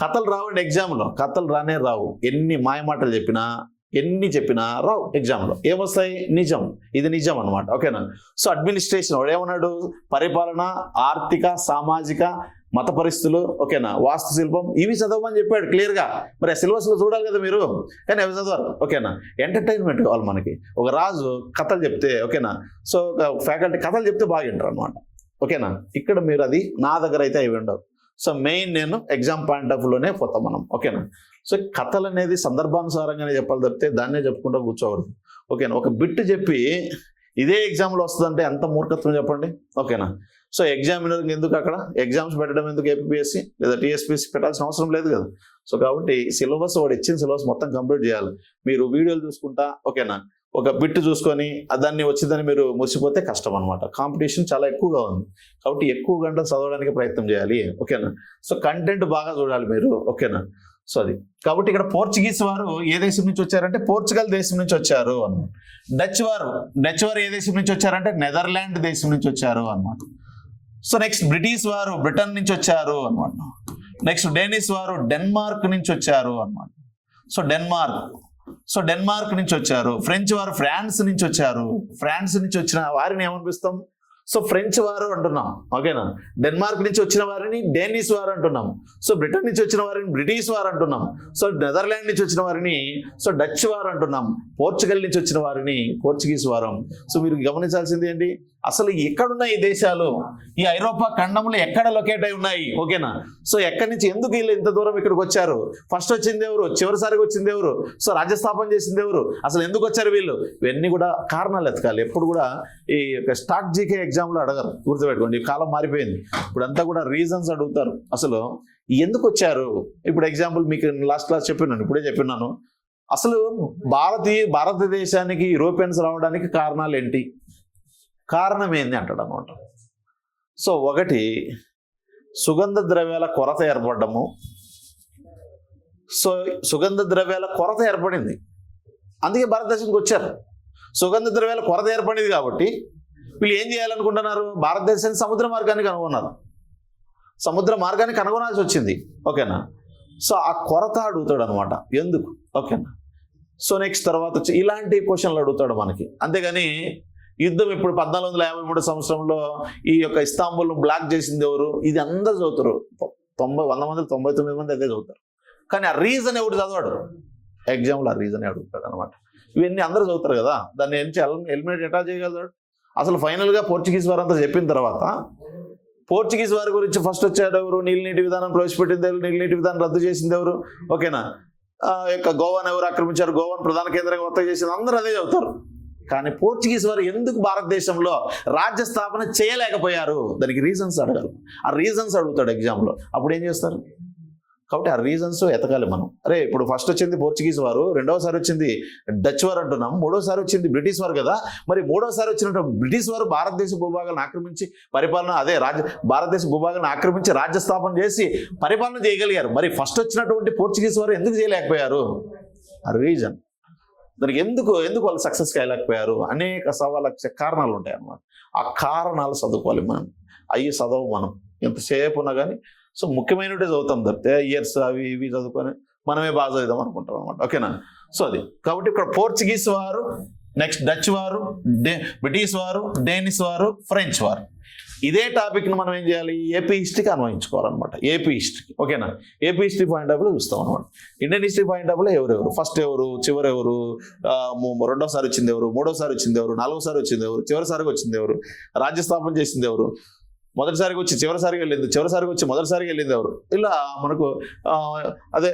కథలు రావండి ఎగ్జామ్లో, కథలు రానే రావు. ఎన్ని మాయమాటలు చెప్పినా, ఎన్ని చెప్పినా రావు ఎగ్జామ్లో. ఏమొస్తాయి? నిజం. ఇది నిజం అనమాట. ఓకేనా? సో అడ్మినిస్ట్రేషన్ వాడు ఏమన్నాడు? పరిపాలన, ఆర్థిక, సామాజిక, మత పరిస్థితులు, ఓకేనా, వాస్తుశిల్పం ఇవి చదవమని చెప్పాడు క్లియర్గా. మరి ఆ సిలబస్లో చూడాలి కదా మీరు, కానీ అవి చదవరు. ఓకేనా? ఎంటర్టైన్మెంట్ కావాలి మనకి. ఒక రాజు కథలు చెప్తే, ఓకేనా, సో ఒక ఫ్యాకల్టీ కథలు చెప్తే బాగా వింటారు అనమాట. ఓకేనా? ఇక్కడ మీరు అది నా దగ్గర అయితే అవి ఉండవు. సో మెయిన్ నేను ఎగ్జామ్ పాయింట్ ఆఫ్ వ్యూలోనే పోతాం మనం. ఓకేనా? సో కథలు అనేది సందర్భానుసారంగానే చెప్పాలి తప్పితే దాన్నే చెప్పుకుంటూ కూర్చోకూడదు. ఓకేనా? ఒక బిట్ చెప్పి ఇదే ఎగ్జామ్లో వస్తుందంటే ఎంత మూర్ఖత్వం చెప్పండి. ఓకేనా? సో ఎగ్జామినర్ ఎందుకు అక్కడ ఎగ్జామ్స్ పెట్టడం ఎందుకు? ఏపీఎస్సి లేదా టీఎస్పీఎస్సి పెట్టాల్సిన అవసరం లేదు కదా. సో కాబట్టి సిలబస్ వాడు ఇచ్చిన సిలబస్ మొత్తం కంప్లీట్ చేయాలి. మీరు వీడియోలు చూసుకుంటా, ఓకేనా, ఒక బిట్ చూసుకొని దాన్ని వచ్చిందని మీరు మురిసిపోతే కష్టం అనమాట. కాంపిటీషన్ చాలా ఎక్కువగా ఉంది కాబట్టి ఎక్కువ గంటలు చదవడానికి ప్రయత్నం చేయాలి. ఓకేనా? సో కంటెంట్ బాగా చూడాలి మీరు. ఓకేనా? సో అది కాబట్టి ఇక్కడ పోర్చుగీస్ వారు ఏ దేశం నుంచి వచ్చారంటే పోర్చుగల్ దేశం నుంచి వచ్చారు అన్నమాట. డచ్ వారు ఏ దేశం నుంచి వచ్చారంటే నెదర్లాండ్ దేశం నుంచి వచ్చారు అన్నమాట. సో నెక్స్ట్ బ్రిటిష్ వారు బ్రిటన్ నుంచి వచ్చారు అనమాట. నెక్స్ట్ డేనిష్ వారు డెన్మార్క్ నుంచి వచ్చారు అనమాట. సో డెన్మార్క్ నుంచి వచ్చారు. ఫ్రెంచ్ వారు ఫ్రాన్స్ నుంచి వచ్చారు. ఫ్రాన్స్ నుంచి వచ్చిన వారిని ఏమనిపిస్తాం? సో ఫ్రెంచ్ వారు అంటున్నాం. ఓకేనా? డెన్మార్క్ నుంచి వచ్చిన వారిని డేనిష్ వారు అంటున్నాం. సో బ్రిటన్ నుంచి వచ్చిన వారిని బ్రిటిష్ వారు అంటున్నాం. సో నెదర్లాండ్ నుంచి వచ్చిన వారిని సో డచ్ వారు అంటున్నాం. పోర్చుగల్ నుంచి వచ్చిన వారిని పోర్చుగీస్ వారం. సో మీరు గమనించాల్సింది ఏంటి? అసలు ఎక్కడున్నాయి ఈ దేశాలు? ఈ ఐరోపా ఖండంలో ఎక్కడ లొకేట్ అయి ఉన్నాయి? ఓకేనా? సో ఎక్కడి నుంచి ఎందుకు వీళ్ళు ఇంత దూరం ఇక్కడికి వచ్చారు? ఫస్ట్ వచ్చింది ఎవరు? చివరిసారిగా వచ్చింది ఎవరు? సో రాజ్యస్థాపన చేసింది ఎవరు? అసలు ఎందుకు వచ్చారు వీళ్ళు? ఇవన్నీ కూడా కారణాలు ఎతకాలి. ఎప్పుడు కూడా ఈ స్టాక్ జీకే ఎగ్జామ్లో అడగరు, గుర్తుపెట్టుకోండి. ఈ కాలం మారిపోయింది. ఇప్పుడంతా కూడా రీజన్స్ అడుగుతారు. అసలు ఎందుకు వచ్చారు? ఇప్పుడు ఎగ్జాంపుల్ మీకు లాస్ట్ క్లాస్ ఇప్పుడే చెప్పినాను. అసలు భారతదేశానికి యూరోపియన్స్ రావడానికి కారణాలు ఏంటి? కారణం ఏంది అంటాడు అనమాట. సో ఒకటి, సుగంధ ద్రవ్యాల కొరత ఏర్పడము. సో సుగంధ ద్రవ్యాల కొరత ఏర్పడింది, అందుకే భారతదేశానికి వచ్చారు. సుగంధ ద్రవ్యాల కొరత ఏర్పడింది కాబట్టి వీళ్ళు ఏం చేయాలనుకుంటున్నారు? భారతదేశాన్ని సముద్ర మార్గానికి కనుగొన్నారు. సముద్ర మార్గానికి కనుగొనాల్సి వచ్చింది. ఓకేనా? సో ఆ కొరత అడుగుతాడు అనమాట. ఎందుకు? ఓకేనా? సో నెక్స్ట్ తర్వాత వచ్చి ఇలాంటి క్వశ్చన్లు అడుగుతాడు మనకి. అంతేగాని యుద్ధం ఇప్పుడు 1453 సంవత్సరంలో ఈ యొక్క ఇస్తాంబుల్ను బ్లాక్ చేసింది ఎవరు? ఇది అందరూ చదువుతారు. 100 మంది 99 మంది అదే చదువుతారు. కానీ ఆ రీజన్ ఎవరు చదవాడు ఎగ్జామ్లో? ఆ రీజనే అడుగుతాడు అనమాట. ఇవన్నీ అందరూ చదువుతారు కదా, దాన్ని ఎలిమినేట్ ఎట్లా చేయగలరు? అసలు ఫైనల్గా పోర్చుగీస్ వారంతా చెప్పిన తర్వాత పోర్చుగీస్ వారి గురించి ఫస్ట్ వచ్చాడు ఎవరు? నీటి విధానం ప్రవేశపెట్టింది ఎవరు? నీటి విధానం రద్దు చేసింది ఎవరు? ఓకేనా? యొక్క గోవాను ఎవరు ఆక్రమించారు? గోవాను ప్రధాన కేంద్రంగా వర్తక చేసింది, అందరూ అదే చదువుతారు. కానీ పోర్చుగీస్ వారు ఎందుకు భారతదేశంలో రాజ్య స్థాపన చేయలేకపోయారు? దానికి రీజన్స్ అడగాలి. ఆ రీజన్స్ అడుగుతాడు ఎగ్జామ్లో. అప్పుడు ఏం చేస్తారు? కాబట్టి ఆ రీజన్స్ ఎతకాలి మనం. అరే ఇప్పుడు ఫస్ట్ వచ్చింది పోర్చుగీస్ వారు, రెండవసారి వచ్చింది డచ్ వారు అంటున్నాం, మూడోసారి వచ్చింది బ్రిటిష్ వారు కదా. మరి మూడోసారి వచ్చినట్టు బ్రిటిష్ వారు భారతదేశ భూభాగాలను ఆక్రమించి భారతదేశ భూభాగాలను ఆక్రమించి రాజ్య స్థాపన చేసి పరిపాలన చేయగలిగారు. మరి ఫస్ట్ వచ్చినటువంటి పోర్చుగీస్ వారు ఎందుకు చేయలేకపోయారు? ఆ రీజన్, దానికి ఎందుకు వాళ్ళు సక్సెస్ కాయలేకపోయారు? అనేక కారణాలు ఉంటాయి అన్నమాట. ఆ కారణాలు చదువుకోవాలి మనం. అవి చదవు మనం ఎంతసేపు ఉన్నా కానీ. సో ముఖ్యమైనవి చదువుతాం తప్పితే ఇయర్స్ అవి ఇవి చదువుకొని మనమే బాగా చదువుదాం అనుకుంటాం అనమాట. ఓకేనా? సో అది కాబట్టి ఇక్కడ పోర్చుగీస్ వారు, నెక్స్ట్ డచ్ వారు, బ్రిటిష్ వారు, డేనిష్ వారు, ఫ్రెంచ్ వారు. ఇదే టాపిక్ని మనం ఏం చేయాలి? ఏపీ హిస్టరీకి అన్వయించుకోవాలన్నమాట. AP history. ఓకేనా? ఏపీ హిస్టరీ పాయింట్ ఆఫ్ వ్యూలో చూస్తాం అనమాట. ఇండియన్ హిస్టరీ పాయింట్ ఆఫ్ వ్యూలో ఎవరెవరు, ఫస్ట్ ఎవరు, చివరి ఎవరు, రెండోసారి వచ్చింది ఎవరు, మూడోసారి వచ్చింది ఎవరు, నాలుగోసారి వచ్చింది ఎవరు, చివరిసారిగా వచ్చింది ఎవరు, రాజ్యస్థాపన చేసింది ఎవరు, మొదటిసారిగా వచ్చి చివరిసారిగా వెళ్ళింది, చివరిసారిగా వచ్చి మొదటిసారిగా వెళ్ళింది ఎవరు? ఇలా మనకు అదే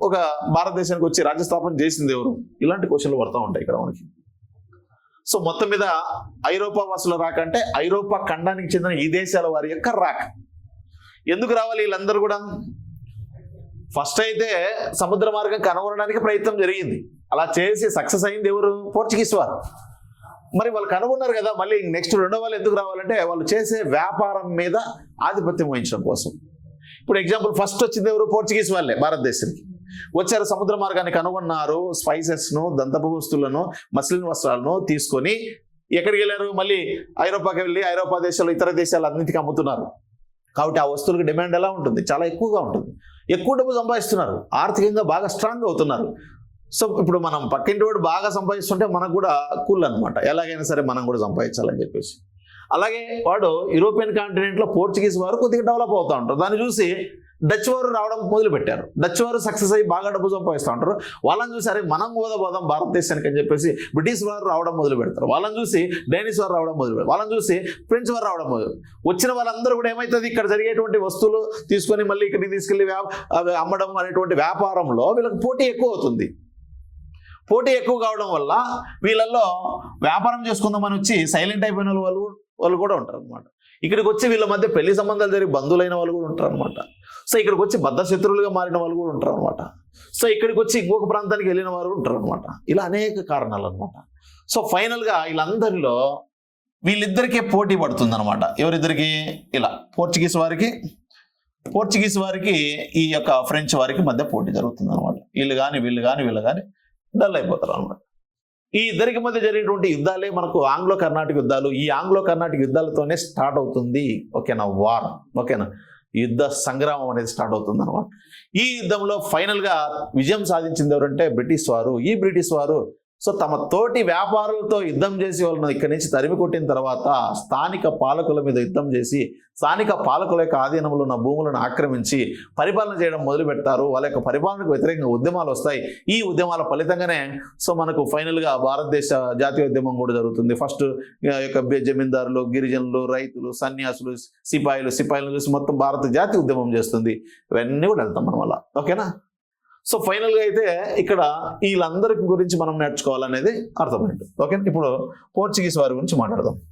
ఒక భారతదేశానికి వచ్చి రాజ్యస్థాపన చేసింది ఎవరు? ఇలాంటి క్వశ్చన్లు పడుతూ ఉంటాయి ఇక్కడ మనకి. సో మొత్తం మీద ఐరోపా వాసుల రాక అంటే ఐరోపా ఖండానికి చెందిన ఈ దేశాల వారి యొక్క రాక. ఎందుకు రావాలి వీళ్ళందరూ కూడా? ఫస్ట్ అయితే సముద్ర మార్గం కనుగొనడానికి ప్రయత్నం జరిగింది. అలా చేసి సక్సెస్ అయింది ఎవరు? పోర్చుగీస్ వారు. మరి వాళ్ళు కనుగొన్నారు కదా, మళ్ళీ నెక్స్ట్ రెండో వాళ్ళు ఎందుకు రావాలంటే వాళ్ళు చేసే వ్యాపారం మీద ఆధిపత్యం వహించడం కోసం. ఇప్పుడు ఎగ్జాంపుల్ ఫస్ట్ వచ్చింది ఎవరు? పోర్చుగీస్ వాళ్ళే భారతదేశానికి వచ్చారు, సముద్ర మార్గాన్ని కనుగొన్నారు, స్పైసెస్ను, దంతపు వస్తువులను, మస్లిన్ వస్త్రాలను తీసుకొని ఎక్కడికి వెళ్ళారు? మళ్ళీ ఐరోపాకి వెళ్ళి ఐరోపా దేశాలు ఇతర దేశాలు అన్నింటికి అమ్ముతున్నారు. కాబట్టి ఆ వస్తువులకు డిమాండ్ ఎలా ఉంటుంది? చాలా ఎక్కువగా ఉంటుంది. ఎక్కువ డబ్బు సంపాదిస్తున్నారు, ఆర్థికంగా బాగా స్ట్రాంగ్ అవుతున్నారు. సో ఇప్పుడు మనం పక్కింటి వాడు బాగా సంపాదిస్తుంటే మనకు కూడా కూల్ అనమాట, ఎలాగైనా సరే మనం కూడా సంపాదించాలని చెప్పేసి. అలాగే వాడు యూరోపియన్ కాంటినెంట్లో పోర్చుగీస్ వారు కొద్దిగా డెవలప్ అవుతూ ఉంటారు. దాన్ని చూసి డచ్ వారు రావడం మొదలు పెట్టారు. డచ్ వారు సక్సెస్ అయ్యి బాగా డబ్బు సంపాదిస్తూ ఉంటారు. వాళ్ళని చూసి అరే మనం పోదాం భారతదేశానికి అని చెప్పేసి బ్రిటిష్ వారు రావడం మొదలు పెడతారు. వాళ్ళని చూసి డైనిష్ వారు రావడం మొదలు పెడతారు. వాళ్ళని చూసి ఫ్రెంచ్ వారు రావడం వచ్చిన వాళ్ళందరూ కూడా ఏమవుతుంది, ఇక్కడ జరిగేటువంటి వస్తువులు తీసుకొని మళ్ళీ ఇక్కడికి తీసుకెళ్లి అమ్మడం అనేటువంటి వ్యాపారంలో వీళ్ళకి పోటీ ఎక్కువ అవుతుంది. పోటీ ఎక్కువ కావడం వల్ల వీళ్ళల్లో వ్యాపారం చేసుకుందామని వచ్చి సైలెంట్ అయిపోయిన వాళ్ళు కూడా ఉంటారు అనమాట. ఇక్కడికి వచ్చి వీళ్ళ మధ్య పెళ్లి సంబంధాలు జరిగి బంధువులైన వాళ్ళు కూడా ఉంటారు అనమాట. సో ఇక్కడికి వచ్చి బద్ధ శత్రువులుగా మారిన వాళ్ళు కూడా ఉంటారు అనమాట. సో ఇక్కడికి వచ్చి ఇంకొక ప్రాంతానికి వెళ్ళిన వారు ఉంటారు అనమాట. ఇలా అనేక కారణాలు అనమాట. సో ఫైనల్గా వీళ్ళందరిలో వీళ్ళిద్దరికీ పోటీ పడుతుంది అనమాట. ఎవరిద్దరికి? ఇలా పోర్చుగీస్ వారికి ఈ యొక్క ఫ్రెంచ్ వారికి మధ్య పోటీ జరుగుతుంది అనమాట. వీళ్ళు కానీ డల్ అయిపోతారు అనమాట. ఈ ఇద్దరికి మధ్య జరిగినటువంటి యుద్ధాలే మనకు ఆంగ్లో కర్ణాటక యుద్ధాలు. ఈ ఆంగ్లో కర్ణాటక యుద్ధాలతోనే స్టార్ట్ అవుతుంది ఓకేనా వార్, ఓకేనా, యుద్ధ సంగ్రామం అనేది స్టార్ట్ అవుతుంది అనమాట. ఈ యుద్ధంలో ఫైనల్గా విజయం సాధించింది ఎవరంటే బ్రిటిష్ వారు. ఈ బ్రిటిష్ వారు సో తమ తోటి వ్యాపారులతో యుద్ధం చేసి వాళ్ళని ఇక్కడి నుంచి తరిమి కొట్టిన తర్వాత స్థానిక పాలకుల మీద యుద్ధం చేసి స్థానిక పాలకుల యొక్క ఆధీనంలో ఉన్న భూములను ఆక్రమించి పరిపాలన చేయడం మొదలు పెడతారు. వాళ్ళ యొక్క పరిపాలనకు వ్యతిరేకంగా ఉద్యమాలు వస్తాయి. ఈ ఉద్యమాల ఫలితంగానే సో మనకు ఫైనల్గా భారతదేశ జాతీయ ఉద్యమం కూడా జరుగుతుంది. ఫస్ట్ యొక్క జమీందారులు, గిరిజనులు, రైతులు, సన్యాసులు, సిపాయిలను చూసి మొత్తం భారత జాతీయ ఉద్యమం చేస్తుంది. ఇవన్నీ కూడా వెళ్తాం మనం అలా, ఓకేనా. సో ఫైనల్గా అయితే ఇక్కడ వీళ్ళందరి గురించి మనం నేర్చుకోవాలనేది అర్థమైంది. ఓకే, ఇప్పుడు పోర్చుగీస్ వారి గురించి మాట్లాడదాం.